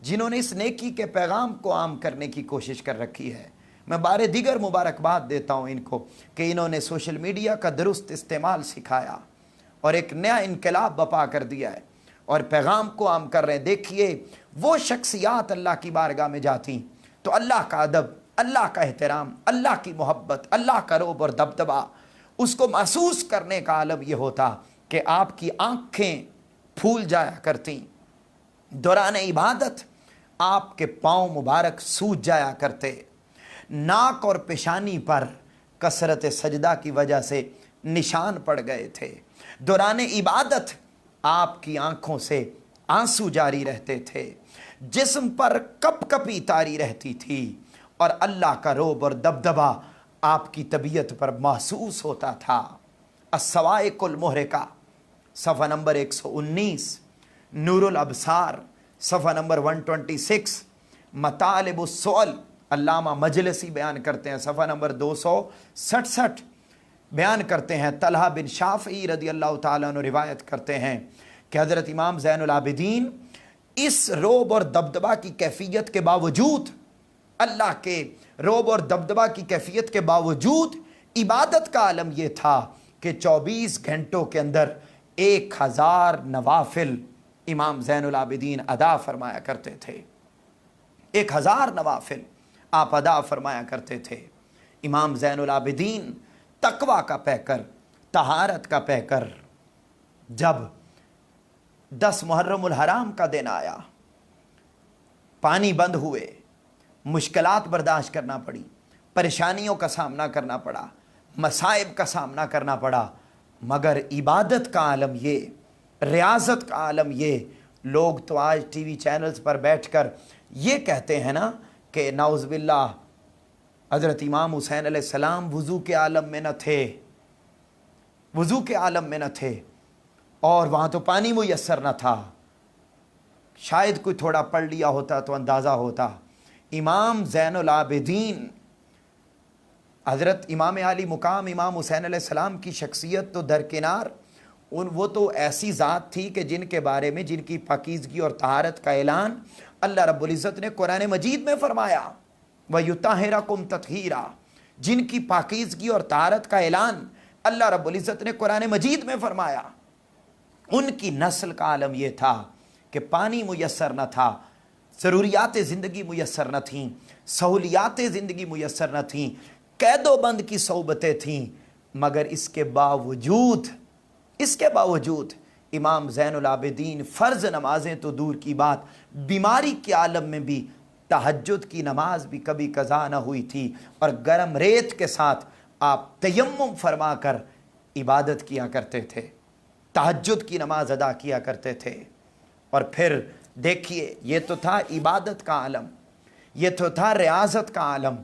جنہوں نے اس نیکی کے پیغام کو عام کرنے کی کوشش کر رکھی ہے۔ میں بارے دیگر مبارکباد دیتا ہوں ان کو کہ انہوں نے سوشل میڈیا کا درست استعمال سکھایا اور ایک نیا انقلاب بپا کر دیا ہے۔ اور پیغام کو عام کر رہے ہیں۔ دیکھیے وہ شخصیات اللہ کی بارگاہ میں جاتی تو اللہ کا ادب، اللہ کا احترام، اللہ کی محبت، اللہ کا رعب اور دبدبا اس کو محسوس کرنے کا عالم یہ ہوتا کہ آپ کی آنکھیں پھول جایا کرتیں، دوران عبادت آپ کے پاؤں مبارک سوج جایا کرتے، ناک اور پیشانی پر کثرت سجدہ کی وجہ سے نشان پڑ گئے تھے، دوران عبادت آپ کی آنکھوں سے آنسو جاری رہتے تھے، جسم پر کپ کپی طاری رہتی تھی، اور اللہ کا رعب اور دبدبا آپ کی طبیعت پر محسوس ہوتا تھا۔ الصواعق المحرقہ صفحہ نمبر 119، نور الابصار صفحہ نمبر 126، مطالب السؤل علامہ مجلسی بیان کرتے ہیں صفحہ نمبر 267، بیان کرتے ہیں طلحہ بن شافعی رضی اللہ تعالیٰ عنہ روایت کرتے ہیں کہ حضرت امام زین العابدین اس رعب اور دبدبا کی کیفیت کے باوجود، اللہ کے رعب اور دبدبا کی کیفیت کے باوجود عبادت کا عالم یہ تھا کہ 24 گھنٹوں کے اندر 1000 نوافل امام زین العابدین ادا فرمایا کرتے تھے۔ 1000 نوافل آپ ادا فرمایا کرتے تھے۔ امام زین العابدین تقوی کا پیکر، طہارت کا پیکر۔ جب 10 محرم الحرام کا دن آیا، پانی بند ہوئے، مشکلات برداشت کرنا پڑی، پریشانیوں کا سامنا کرنا پڑا، مصائب کا سامنا کرنا پڑا، مگر عبادت کا عالم یہ، ریاضت کا عالم یہ۔ لوگ تو آج ٹی وی چینلز پر بیٹھ کر یہ کہتے ہیں نا کہ نعوذ باللہ حضرت امام حسین علیہ السلام وضو کے عالم میں نہ تھے، وضو کے عالم میں نہ تھے، اور وہاں تو پانی میسر نہ تھا، شاید کوئی تھوڑا پڑھ لیا ہوتا تو اندازہ ہوتا۔ امام زین العابدین حضرت امام علی مقام امام حسین علیہ السلام کی شخصیت تو درکنار، وہ تو ایسی ذات تھی کہ جن کے بارے میں، جن کی پاکیزگی اور طہارت کا اعلان اللہ رب العزت نے قرآن مجید میں فرمایا، وَيُطَهِّرَكُمْ تَطْهِيرًا، جن کی پاکیزگی اور طہارت کا اعلان اللہ رب العزت نے قرآن مجید میں فرمایا۔ ان کی نسل کا عالم یہ تھا کہ پانی میسر نہ تھا، ضروریات زندگی میسر نہ تھیں، سہولیات زندگی میسر نہ تھیں، قید و بند کی صحبتیں تھیں، مگر اس کے باوجود امام زین العابدین فرض نمازیں تو دور کی بات، بیماری کے عالم میں بھی تہجد کی نماز بھی کبھی قضا نہ ہوئی تھی، اور گرم ریت کے ساتھ آپ تیمم فرما کر عبادت کیا کرتے تھے، تہجد کی نماز ادا کیا کرتے تھے۔ اور پھر دیکھیے، یہ تو تھا عبادت کا عالم، یہ تو تھا ریاضت کا عالم،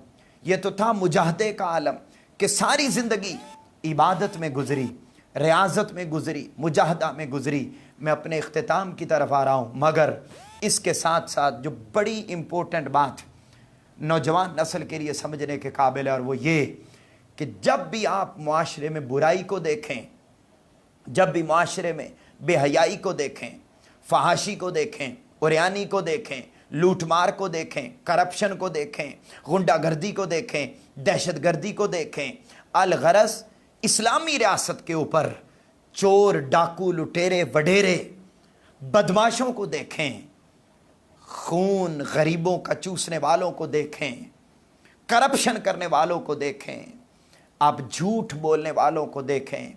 یہ تو تھا مجاہدے کا عالم کہ ساری زندگی عبادت میں گزری، ریاضت میں گزری، مجاہدہ میں گزری۔ میں اپنے اختتام کی طرف آ رہا ہوں، مگر اس کے ساتھ ساتھ جو بڑی امپورٹنٹ بات نوجوان نسل کے لیے سمجھنے کے قابل ہے، اور وہ یہ کہ جب بھی آپ معاشرے میں برائی کو دیکھیں، جب بھی معاشرے میں بے حیائی کو دیکھیں، فحاشی کو دیکھیں، عریانی کو دیکھیں، لوٹ مار کو دیکھیں، کرپشن کو دیکھیں، غنڈہ گردی کو دیکھیں، دہشت گردی کو دیکھیں، الغرض اسلامی ریاست کے اوپر چور، ڈاکو، لٹیرے، وڈیرے، بدماشوں کو دیکھیں، خون غریبوں کا چوسنے والوں کو دیکھیں، کرپشن کرنے والوں کو دیکھیں، آپ جھوٹ بولنے والوں کو دیکھیں،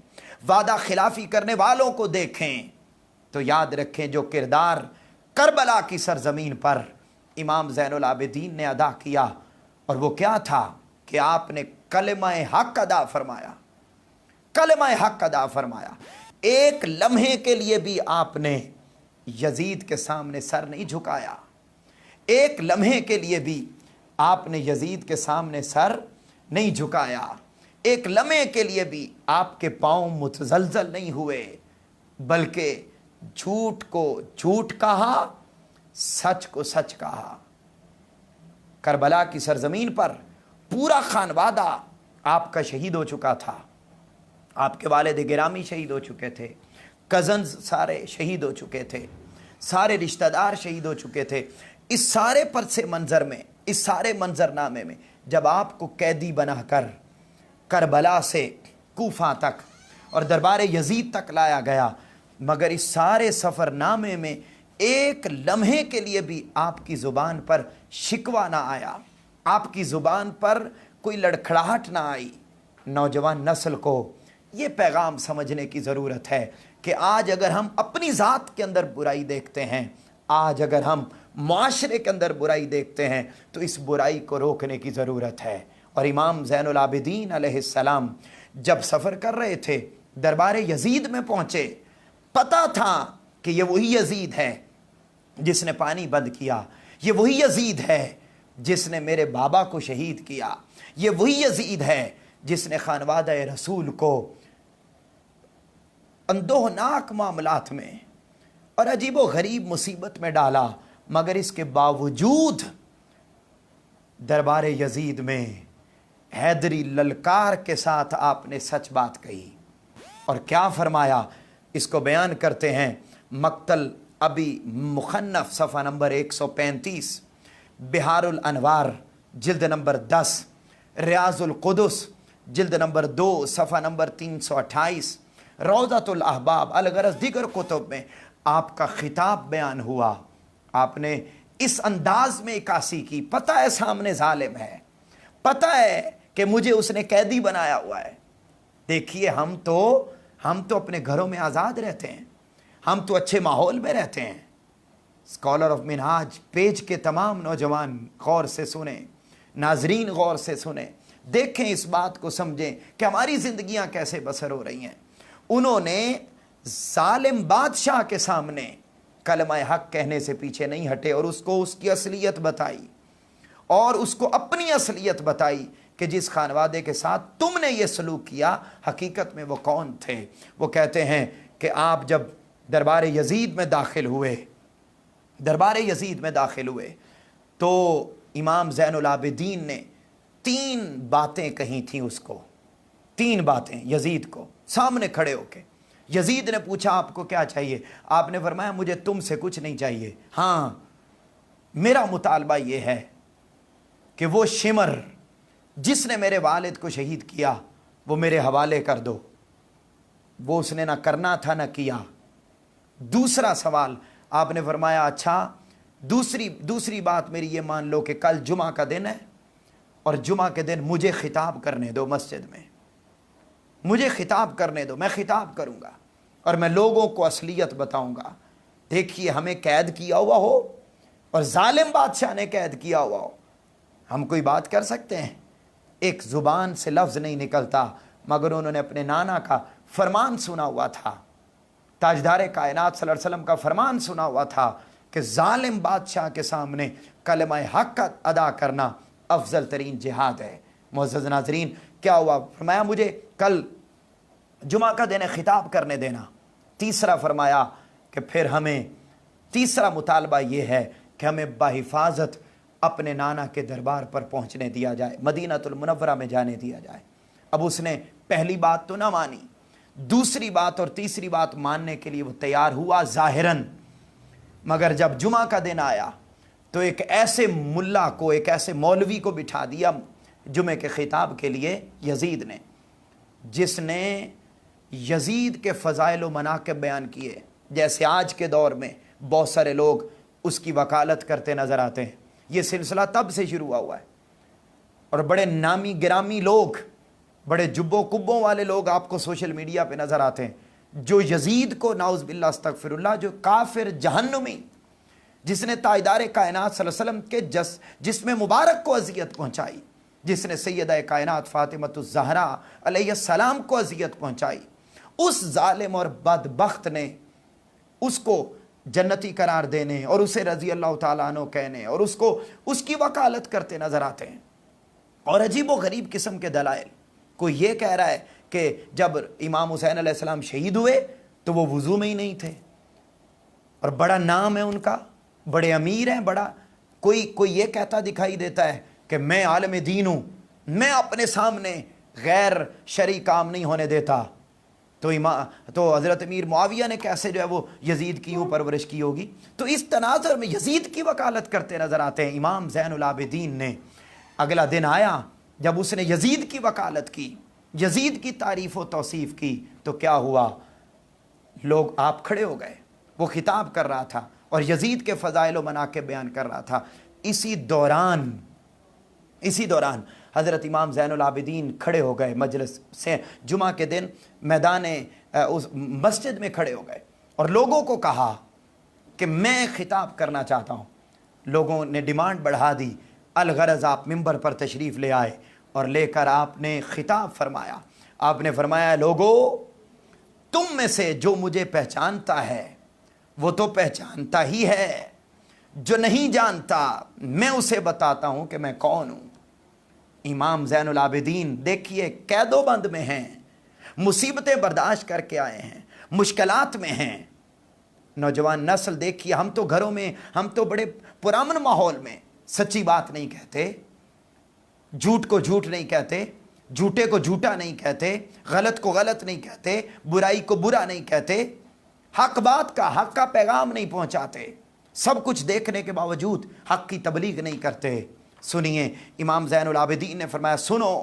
وعدہ خلافی کرنے والوں کو دیکھیں، تو یاد رکھیں جو کردار کربلا کی سرزمین پر امام زین العابدین نے ادا کیا، اور وہ کیا تھا کہ آپ نے کلمہ حق ادا فرمایا، کلمہ حق ادا فرمایا۔ ایک لمحے کے لیے بھی آپ نے یزید کے سامنے سر نہیں جھکایا، ایک لمحے کے لیے بھی آپ نے یزید کے سامنے سر نہیں جھکایا، ایک لمحے کے لیے بھی آپ کے پاؤں متزلزل نہیں ہوئے، بلکہ جھوٹ کو جھوٹ کہا، سچ کو سچ کہا۔ کربلا کی سرزمین پر پورا خانوادہ آپ کا شہید ہو چکا تھا، آپ کے والد گرامی شہید ہو چکے تھے، کزنز سارے شہید ہو چکے تھے، سارے رشتہ دار شہید ہو چکے تھے۔ اس سارے پرس منظر میں، اس سارے منظرنامے میں جب آپ کو قیدی بنا کر کربلا سے کوفہ تک اور دربار یزید تک لایا گیا، مگر اس سارے سفر نامے میں ایک لمحے کے لیے بھی آپ کی زبان پر شکوہ نہ آیا، آپ کی زبان پر کوئی لڑکھڑاہٹ نہ آئی۔ نوجوان نسل کو یہ پیغام سمجھنے کی ضرورت ہے کہ آج اگر ہم اپنی ذات کے اندر برائی دیکھتے ہیں، آج اگر ہم معاشرے کے اندر برائی دیکھتے ہیں، تو اس برائی کو روکنے کی ضرورت ہے۔ اور امام زین العابدین علیہ السلام جب سفر کر رہے تھے، دربار یزید میں پہنچے، پتہ تھا کہ یہ وہی یزید ہے جس نے پانی بند کیا، یہ وہی یزید ہے جس نے میرے بابا کو شہید کیا، یہ وہی یزید ہے جس نے خانوادہ رسول کو اندوہناک معاملات میں اور عجیب و غریب مصیبت میں ڈالا، مگر اس کے باوجود دربار یزید میں حیدری للکار کے ساتھ آپ نے سچ بات کہی۔ اور کیا فرمایا، اس کو بیان کرتے ہیں مقتل ابی مخنف صفحہ نمبر 135، بہار الانوار جلد نمبر 10، ریاض القدس جلد نمبر 2 صفحہ نمبر 328، روضۃ الاحباب الغرض دیگر کتب میں آپ کا خطاب بیان ہوا۔ آپ نے اس انداز میں عکاسی کی، پتہ ہے سامنے ظالم ہے، پتہ ہے کہ مجھے اس نے قیدی بنایا ہوا ہے۔ دیکھیے ہم تو اپنے گھروں میں آزاد رہتے ہیں، ہم تو اچھے ماحول میں رہتے ہیں۔ اسکالر آف منہاج پیج کے تمام نوجوان غور سے سنیں، ناظرین غور سے سنیں، دیکھیں اس بات کو، سمجھیں کہ ہماری زندگیاں کیسے بسر ہو رہی ہیں۔ انہوں نے ظالم بادشاہ کے سامنے کلمہ حق کہنے سے پیچھے نہیں ہٹے، اور اس کو اس کی اصلیت بتائی، اور اس کو اپنی اصلیت بتائی کہ جس خانوادے کے ساتھ تم نے یہ سلوک کیا حقیقت میں وہ کون تھے۔ وہ کہتے ہیں کہ آپ جب دربار یزید میں داخل ہوئے تو امام زین العابدین نے 3 باتیں کہی تھیں اس کو، 3 باتیں یزید کو سامنے کھڑے ہو کے۔ یزید نے پوچھا آپ کو کیا چاہیے؟ آپ نے فرمایا مجھے تم سے کچھ نہیں چاہیے، ہاں میرا مطالبہ یہ ہے کہ وہ شمر جس نے میرے والد کو شہید کیا وہ میرے حوالے کر دو۔ وہ اس نے نہ کرنا تھا نہ کیا۔ دوسرا سوال آپ نے فرمایا اچھا دوسری بات میری یہ مان لو کہ کل جمعہ کا دن ہے، اور جمعہ کے دن مجھے خطاب کرنے دو مسجد میں، مجھے خطاب کرنے دو، میں خطاب کروں گا اور میں لوگوں کو اصلیت بتاؤں گا۔ دیکھیے ہمیں قید کیا ہوا ہو اور ظالم بادشاہ نے قید کیا ہوا ہو، ہم کوئی بات کر سکتے ہیں؟ ایک زبان سے لفظ نہیں نکلتا، مگر انہوں نے اپنے نانا کا فرمان سنا ہوا تھا، تاجدار کائنات صلی اللہ علیہ وسلم کا فرمان سنا ہوا تھا کہ ظالم بادشاہ کے سامنے کلمہ حق ادا کرنا افضل ترین جہاد ہے۔ معزز ناظرین کیا ہوا؟ فرمایا مجھے کل جمعہ کا دن خطاب کرنے دینا۔ تیسرا فرمایا کہ پھر ہمیں تیسرا مطالبہ یہ ہے کہ ہمیں بحفاظت اپنے نانا کے دربار پر پہنچنے دیا جائے، مدینہ المنورہ میں جانے دیا جائے۔ اب اس نے پہلی بات تو نہ مانی، دوسری بات اور تیسری بات ماننے کے لیے وہ تیار ہوا ظاہراً، مگر جب جمعہ کا دن آیا تو ایک ایسے ملا کو، ایک ایسے مولوی کو بٹھا دیا جمعے کے خطاب کے لیے یزید نے، جس نے یزید کے فضائل و مناقب بیان کیے، جیسے آج کے دور میں بہت سارے لوگ اس کی وکالت کرتے نظر آتے ہیں۔ یہ سلسلہ تب سے شروع ہوا ہے، اور بڑے نامی گرامی لوگ، بڑے جبوں کبوں والے لوگ آپ کو سوشل میڈیا پہ نظر آتے ہیں، جو یزید کو نعوذ باللہ استغفر اللہ، جو کافر جہنمی، جس نے تاجدار کائنات صلی اللہ علیہ وسلم کے جسم مبارک کو اذیت پہنچائی، جس نے سیدہ کائنات فاطمہ الزہرا علیہ السلام کو اذیت پہنچائی، اس ظالم اور بدبخت نے اس کو جنتی قرار دینے اور اسے رضی اللہ تعالیٰ عنہ کہنے اور اس کی وکالت کرتے نظر آتے ہیں، اور عجیب و غریب قسم کے دلائل۔ کوئی یہ کہہ رہا ہے کہ جب امام حسین علیہ السلام شہید ہوئے تو وہ وضو میں ہی نہیں تھے، اور بڑا نام ہے ان کا، بڑے امیر ہیں، بڑا کوئی یہ کہتا دکھائی دیتا ہے کہ میں عالم دین ہوں، میں اپنے سامنے غیر شرعی کام نہیں ہونے دیتا، تو حضرت امیر معاویہ نے کیسے جو ہے وہ یزید کی یوں پرورش کی ہوگی؟ تو اس تناظر میں یزید کی وکالت کرتے نظر آتے ہیں۔ امام زین العابدین نے اگلا دن آیا جب اس نے یزید کی وکالت کی، یزید کی تعریف و توصیف کی، تو کیا ہوا؟ لوگ آپ کھڑے ہو گئے، وہ خطاب کر رہا تھا اور یزید کے فضائل و مناقب بیان کر رہا تھا۔ اسی دوران حضرت امام زین العابدین کھڑے ہو گئے، مجلس سے جمعہ کے دن میدان اس مسجد میں کھڑے ہو گئے اور لوگوں کو کہا کہ میں خطاب کرنا چاہتا ہوں۔ لوگوں نے ڈیمانڈ بڑھا دی، الغرض آپ ممبر پر تشریف لے آئے اور لے کر آپ نے خطاب فرمایا۔ آپ نے فرمایا، لوگو، تم میں سے جو مجھے پہچانتا ہے وہ تو پہچانتا ہی ہے، جو نہیں جانتا میں اسے بتاتا ہوں کہ میں کون ہوں۔ امام زین العابدین دیکھیے قید و بند میں ہیں، مصیبتیں برداشت کر کے آئے ہیں، مشکلات میں ہیں۔ نوجوان نسل دیکھیے، ہم تو گھروں میں، ہم تو بڑے پرامن ماحول میں سچی بات نہیں کہتے، جھوٹ کو جھوٹ نہیں کہتے، جھوٹے کو جھوٹا نہیں کہتے، غلط کو غلط نہیں کہتے، برائی کو برا نہیں کہتے، حق بات کا، حق کا پیغام نہیں پہنچاتے، سب کچھ دیکھنے کے باوجود حق کی تبلیغ نہیں کرتے۔ سنیے، امام زین العابدین نے فرمایا، سنو،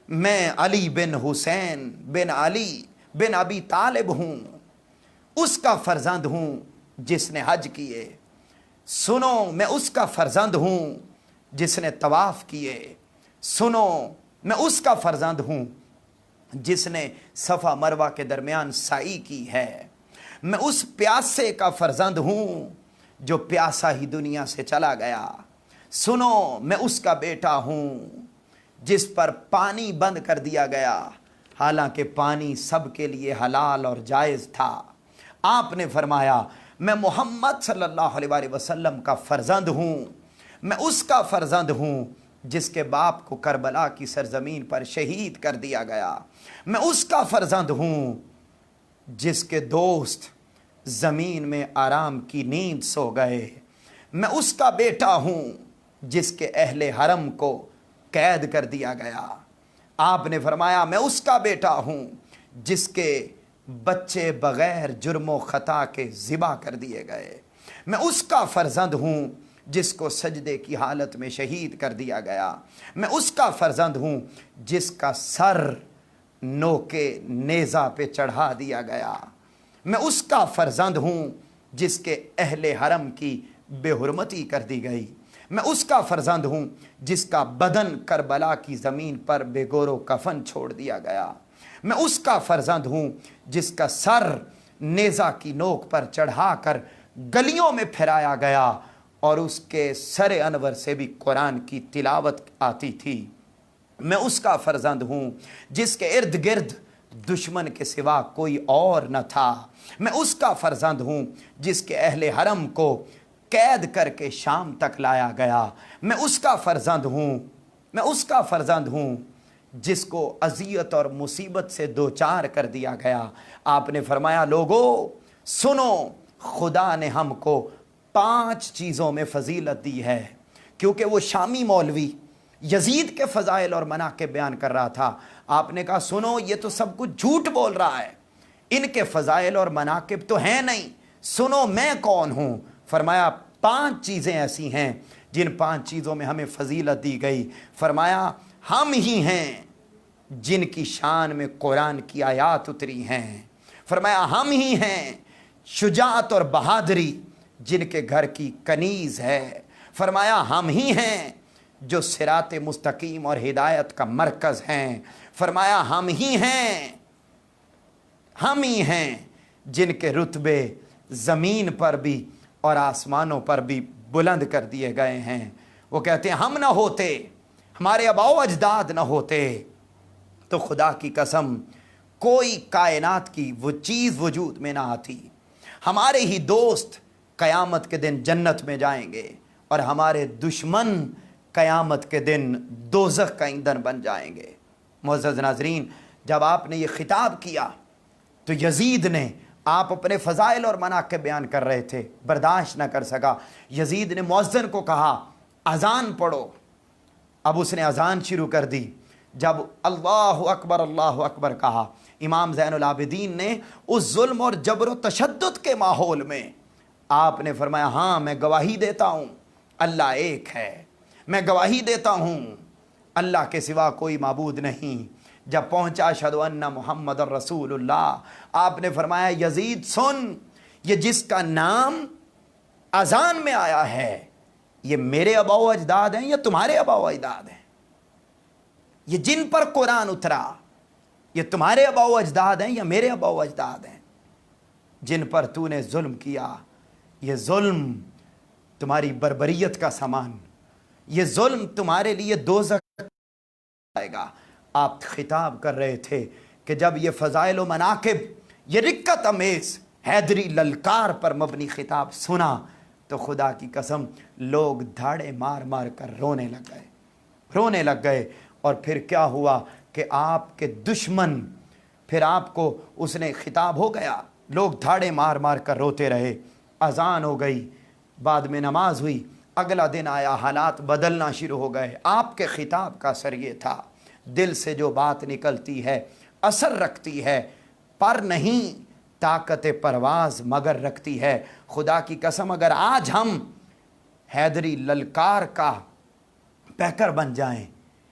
میں علی بن حسین بن علی بن ابی طالب ہوں، اس کا فرزند ہوں جس نے حج کیے۔ سنو، میں اس کا فرزند ہوں جس نے طواف کیے۔ سنو، میں اس کا فرزند ہوں جس نے صفا مروہ کے درمیان سعی کی ہے۔ میں اس پیاسے کا فرزند ہوں جو پیاسا ہی دنیا سے چلا گیا۔ سنو، میں اس کا بیٹا ہوں جس پر پانی بند کر دیا گیا، حالانکہ پانی سب کے لیے حلال اور جائز تھا۔ آپ نے فرمایا، میں محمد صلی اللہ علیہ وآلہ وسلم کا فرزند ہوں، میں اس کا فرزند ہوں جس کے باپ کو کربلا کی سرزمین پر شہید کر دیا گیا۔ میں اس کا فرزند ہوں جس کے دوست زمین میں آرام کی نیند سو گئے۔ میں اس کا بیٹا ہوں جس کے اہل حرم کو قید کر دیا گیا۔ آپ نے فرمایا، میں اس کا بیٹا ہوں جس کے بچے بغیر جرم و خطا کے ذبح کر دیے گئے۔ میں اس کا فرزند ہوں جس کو سجدے کی حالت میں شہید کر دیا گیا۔ میں اس کا فرزند ہوں جس کا سر نوکے نیزہ پہ چڑھا دیا گیا۔ میں اس کا فرزند ہوں جس کے اہل حرم کی بے حرمتی کر دی گئی۔ میں اس کا فرزند ہوں جس کا بدن کربلا کی زمین پر بے گور و کفن چھوڑ دیا گیا۔ میں اس کا فرزند ہوں جس کا سر نیزہ کی نوک پر چڑھا کر گلیوں میں پھیرایا گیا اور اس کے سر انور سے بھی قرآن کی تلاوت آتی تھی۔ میں اس کا فرزند ہوں جس کے ارد گرد دشمن کے سوا کوئی اور نہ تھا۔ میں اس کا فرزند ہوں جس کے اہل حرم کو قید کر کے شام تک لایا گیا۔ میں اس کا فرزند ہوں، میں اس کا فرزند ہوں جس کو اذیت اور مصیبت سے دوچار کر دیا گیا۔ آپ نے فرمایا، لوگو سنو، خدا نے ہم کو 5 چیزوں میں فضیلت دی ہے۔ کیونکہ وہ شامی مولوی یزید کے فضائل اور مناقب بیان کر رہا تھا، آپ نے کہا، سنو، یہ تو سب کچھ جھوٹ بول رہا ہے، ان کے فضائل اور مناقب تو ہیں نہیں، سنو میں کون ہوں۔ فرمایا 5 چیزیں ایسی ہیں جن 5 چیزوں میں ہمیں فضیلت دی گئی۔ فرمایا ہم ہی ہیں جن کی شان میں قرآن کی آیات اتری ہیں۔ فرمایا ہم ہی ہیں شجاعت اور بہادری جن کے گھر کی کنیز ہے۔ فرمایا ہم ہی ہیں جو صراط مستقیم اور ہدایت کا مرکز ہیں۔ فرمایا ہم ہی ہیں جن کے رتبے زمین پر بھی اور آسمانوں پر بھی بلند کر دیے گئے ہیں۔ وہ کہتے ہیں ہم نہ ہوتے، ہمارے آباء و اجداد نہ ہوتے تو خدا کی قسم کوئی کائنات کی وہ چیز وجود میں نہ آتی۔ ہمارے ہی دوست قیامت کے دن جنت میں جائیں گے اور ہمارے دشمن قیامت کے دن دوزخ کا ایندھن بن جائیں گے۔ معزز ناظرین، جب آپ نے یہ خطاب کیا تو یزید نے، آپ اپنے فضائل اور مناقب بیان کر رہے تھے، برداشت نہ کر سکا۔ یزید نے مؤذن کو کہا اذان پڑھو۔ اب اس نے اذان شروع کر دی۔ جب اللہ اکبر کہا، امام زین العابدین نے اس ظلم اور جبر و تشدد کے ماحول میں آپ نے فرمایا، ہاں میں گواہی دیتا ہوں اللہ ایک ہے، میں گواہی دیتا ہوں اللہ کے سوا کوئی معبود نہیں، جب پہنچا اشہدو ان محمد الرسول اللہ، آپ نے فرمایا یزید سن، یہ جس کا نام اذان میں آیا ہے یہ میرے آبا و اجداد ہیں یا تمہارے آبا و اجداد ہیں؟ یہ جن پر قرآن اترا یہ تمہارے آبا و اجداد ہیں یا میرے آبا و اجداد ہیں؟ جن پر تو نے ظلم کیا، یہ ظلم تمہاری بربریت کا سامان، یہ ظلم تمہارے لیے دوزخ آئے گا۔ آپ خطاب کر رہے تھے کہ جب یہ فضائل و مناقب، یہ رکت امیز حیدری للکار پر مبنی خطاب سنا تو خدا کی قسم لوگ دھاڑے مار مار کر رونے لگ گئے۔ اور پھر کیا ہوا کہ آپ کے دشمن، پھر آپ کو اس نے خطاب ہو گیا، لوگ دھاڑے مار مار کر روتے رہے، اذان ہو گئی، بعد میں نماز ہوئی، اگلا دن آیا، حالات بدلنا شروع ہو گئے۔ آپ کے خطاب کا اثر یہ تھا، دل سے جو بات نکلتی ہے اثر رکھتی ہے، پر نہیں طاقت پرواز مگر رکھتی ہے۔ خدا کی قسم اگر آج ہم حیدری للکار کا پیکر بن جائیں،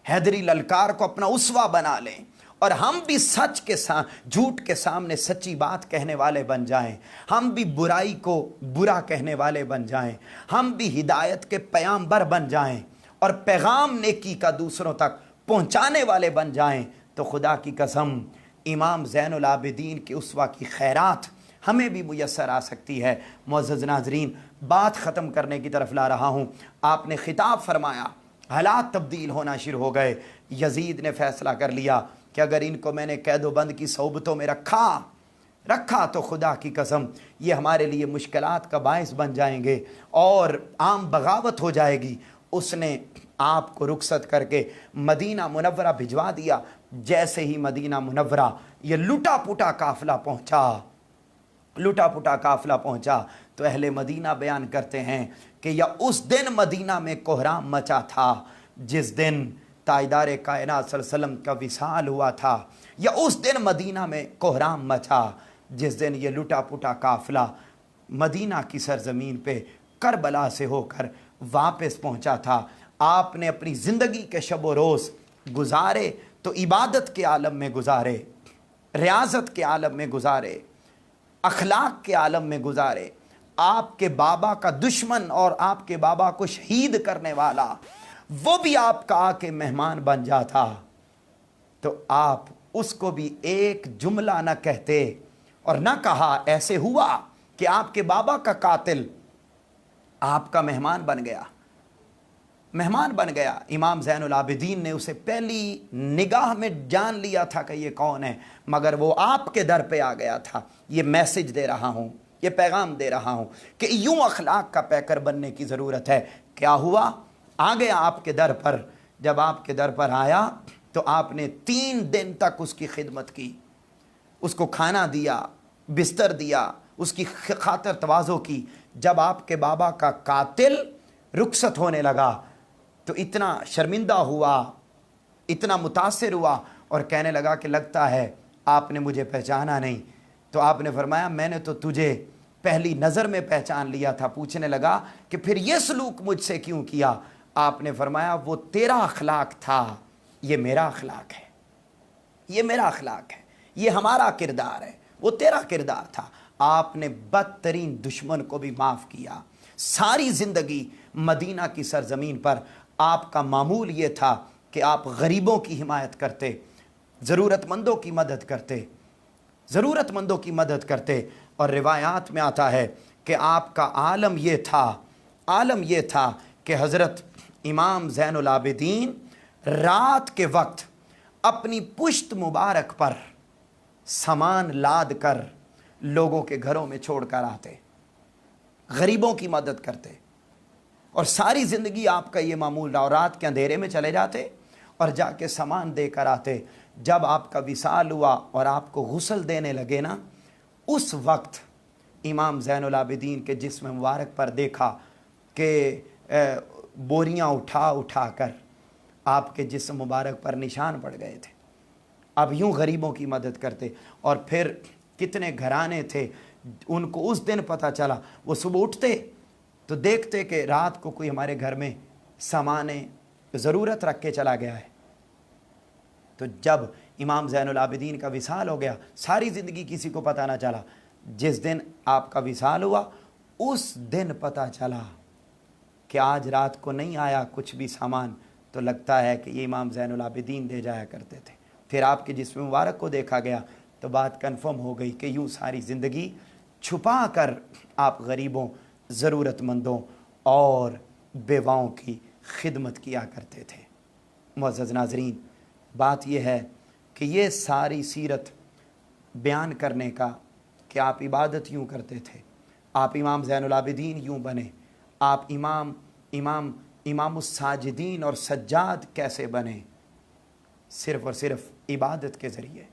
حیدری للکار کو اپنا اسوہ بنا لیں، اور ہم بھی سچ کے جھوٹ کے سامنے سچی بات کہنے والے بن جائیں، ہم بھی برائی کو برا کہنے والے بن جائیں، ہم بھی ہدایت کے پیامبر بن جائیں اور پیغام نیکی کا دوسروں تک پہنچانے والے بن جائیں، تو خدا کی قسم امام زین العابدین کی اسوہ کی خیرات ہمیں بھی میسر آ سکتی ہے۔ معزز ناظرین، بات ختم کرنے کی طرف لا رہا ہوں۔ آپ نے خطاب فرمایا، حالات تبدیل ہونا شروع ہو گئے۔ یزید نے فیصلہ کر لیا کہ اگر ان کو میں نے قید و بند کی صحبتوں میں رکھا تو خدا کی قسم یہ ہمارے لیے مشکلات کا باعث بن جائیں گے اور عام بغاوت ہو جائے گی۔ اس نے آپ کو رخصت کر کے مدینہ منورہ بھجوا دیا۔ جیسے ہی مدینہ منورہ یہ لٹا پٹا قافلہ پہنچا تو اہل مدینہ بیان کرتے ہیں کہ یا اس دن مدینہ میں کوہرام مچا تھا جس دن تاجدار کائنات صلی اللہ علیہ وسلم کا وصال ہوا تھا، یا اس دن مدینہ میں کوہرام مچا جس دن یہ لٹا پٹا قافلہ مدینہ کی سرزمین پہ کربلا سے ہو کر واپس پہنچا تھا۔ آپ نے اپنی زندگی کے شب و روز گزارے تو عبادت کے عالم میں گزارے، ریاضت کے عالم میں گزارے، اخلاق کے عالم میں گزارے۔ آپ کے بابا کا دشمن اور آپ کے بابا کو شہید کرنے والا وہ بھی آپ کا آ کے مہمان بن جاتا تو آپ اس کو بھی ایک جملہ نہ کہتے اور نہ کہا۔ ایسے ہوا کہ آپ کے بابا کا قاتل آپ کا مہمان بن گیا۔ امام زین العابدین نے اسے پہلی نگاہ میں جان لیا تھا کہ یہ کون ہے، مگر وہ آپ کے در پہ آ گیا تھا۔ یہ میسج دے رہا ہوں، یہ پیغام دے رہا ہوں کہ یوں اخلاق کا پیکر بننے کی ضرورت ہے۔ کیا ہوا؟ آ گیا آپ کے در پر۔ جب آپ کے در پر آیا تو آپ نے 3 دن تک اس کی خدمت کی، اس کو کھانا دیا، بستر دیا، اس کی خاطر تواضع کی۔ جب آپ کے بابا کا قاتل رخصت ہونے لگا تو اتنا شرمندہ ہوا، اتنا متاثر ہوا اور کہنے لگا کہ لگتا ہے آپ نے مجھے پہچانا نہیں۔ تو آپ نے فرمایا میں نے تو تجھے پہلی نظر میں پہچان لیا تھا۔ پوچھنے لگا کہ پھر یہ سلوک مجھ سے کیوں کیا؟ آپ نے فرمایا وہ تیرا اخلاق تھا، یہ میرا اخلاق ہے، یہ میرا اخلاق ہے، یہ ہمارا کردار ہے، وہ تیرا کردار تھا۔ آپ نے بدترین دشمن کو بھی معاف کیا۔ ساری زندگی مدینہ کی سرزمین پر آپ کا معمول یہ تھا کہ آپ غریبوں کی حمایت کرتے، ضرورت مندوں کی مدد کرتے، اور روایات میں آتا ہے کہ آپ کا عالم یہ تھا کہ حضرت امام زین العابدین رات کے وقت اپنی پشت مبارک پر سامان لاد کر لوگوں کے گھروں میں چھوڑ کر آتے، غریبوں کی مدد کرتے، اور ساری زندگی آپ کا یہ معمول رہا۔ اور رات کے اندھیرے میں چلے جاتے اور جا کے سامان دے کر آتے۔ جب آپ کا وصال ہوا اور آپ کو غسل دینے لگے نا، اس وقت امام زین العابدین کے جسم مبارک پر دیکھا کہ بوریاں اٹھا کر آپ کے جسم مبارک پر نشان پڑ گئے تھے۔ اب یوں غریبوں کی مدد کرتے، اور پھر کتنے گھرانے تھے ان کو اس دن پتہ چلا، وہ صبح اٹھتے تو دیکھتے کہ رات کو کوئی ہمارے گھر میں سامان ضرورت رکھ کے چلا گیا ہے۔ تو جب امام زین العابدین کا وصال ہو گیا، ساری زندگی کسی کو پتہ نہ چلا، جس دن آپ کا وصال ہوا اس دن پتہ چلا کہ آج رات کو نہیں آیا کچھ بھی سامان، تو لگتا ہے کہ یہ امام زین العابدین دے جایا کرتے تھے۔ پھر آپ کے جسم مبارک کو دیکھا گیا تو بات کنفرم ہو گئی کہ یوں ساری زندگی چھپا کر آپ غریبوں، ضرورت مندوں اور بیواؤں کی خدمت کیا کرتے تھے۔ معزز ناظرین، بات یہ ہے کہ یہ ساری سیرت بیان کرنے کا کہ آپ عبادت یوں کرتے تھے، آپ امام زین العابدین یوں بنے، آپ امام الساجدین اور سجاد کیسے بنے، صرف اور صرف عبادت کے ذریعے،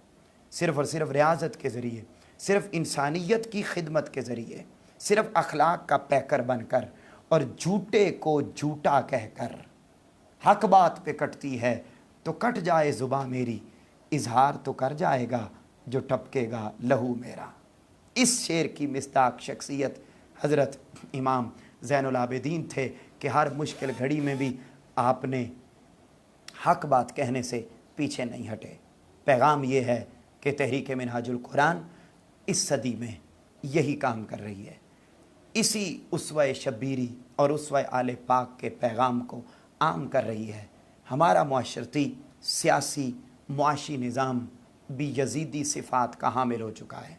صرف اور صرف ریاضت کے ذریعے، صرف انسانیت کی خدمت کے ذریعے، صرف اخلاق کا پیکر بن کر اور جھوٹے کو جھوٹا کہہ کر۔ حق بات پہ کٹتی ہے تو کٹ جائے زباں میری، اظہار تو کر جائے گا جو ٹپکے گا لہو میرا۔ اس شعر کی مصداق شخصیت حضرت امام زین العابدین تھے کہ ہر مشکل گھڑی میں بھی آپ نے حق بات کہنے سے پیچھے نہیں ہٹے۔ پیغام یہ ہے کہ تحریک منہاج القرآن اس صدی میں یہی کام کر رہی ہے، اسی اسوہ شبیری اور اسوہ آل پاک کے پیغام کو عام کر رہی ہے۔ ہمارا معاشرتی، سیاسی، معاشی نظام بھی یزیدی صفات کا حامل ہو چکا ہے۔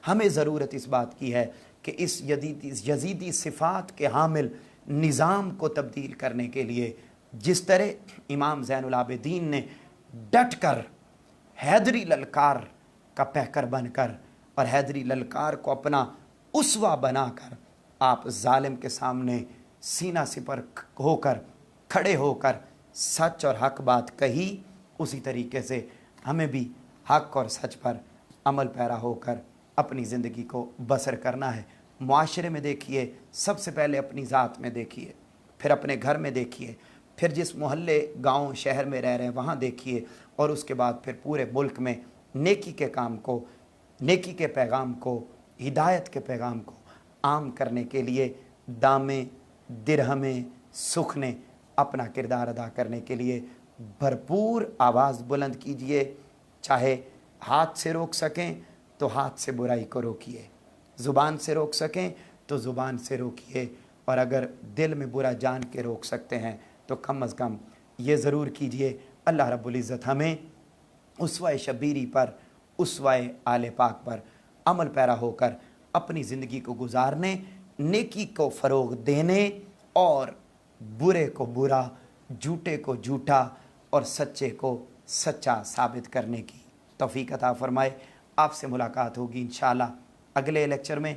ہمیں ضرورت اس بات کی ہے کہ اس یزیدی صفات کے حامل نظام کو تبدیل کرنے کے لیے جس طرح امام زین العابدین نے ڈٹ کر حیدری للکار کا پیکر بن کر اور حیدری للکار کو اپنا اسوہ بنا کر آپ ظالم کے سامنے سینہ سپر ہو کر کھڑے ہو کر سچ اور حق بات کہی، اسی طریقے سے ہمیں بھی حق اور سچ پر عمل پیرا ہو کر اپنی زندگی کو بسر کرنا ہے۔ معاشرے میں دیکھیے، سب سے پہلے اپنی ذات میں دیکھیے، پھر اپنے گھر میں دیکھیے، پھر جس محلے، گاؤں، شہر میں رہ رہے ہیں وہاں دیکھیے، اور اس کے بعد پھر پورے ملک میں نیکی کے کام کو، نیکی کے پیغام کو، ہدایت کے پیغام کو عام کرنے کے لیے دامیں، درہمیں، سخنیں اپنا کردار ادا کرنے کے لیے بھرپور آواز بلند کیجئے۔ چاہے ہاتھ سے روک سکیں تو ہاتھ سے برائی کو روکیے، زبان سے روک سکیں تو زبان سے روکیے، اور اگر دل میں برا جان کے روک سکتے ہیں تو کم از کم یہ ضرور کیجئے۔ اللہ رب العزت ہمیں اسوہ شبیری پر، اسوہ آل پاک پر عمل پیرا ہو کر اپنی زندگی کو گزارنے، نیکی کو فروغ دینے اور برے کو برا، جھوٹے کو جھوٹا اور سچے کو سچا ثابت کرنے کی توفیق عطا فرمائے۔ آپ سے ملاقات ہوگی انشاءاللہ اگلے لیکچر میں۔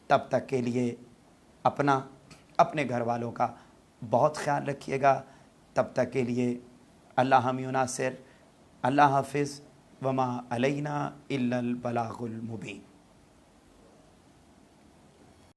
تب تک کے لیے اپنا، اپنے گھر والوں کا بہت خیال رکھیے گا۔ تب تک کے لیے اللہ حامی و ناصر، اللہ حافظ، وما علینا الا البلاغ المبین۔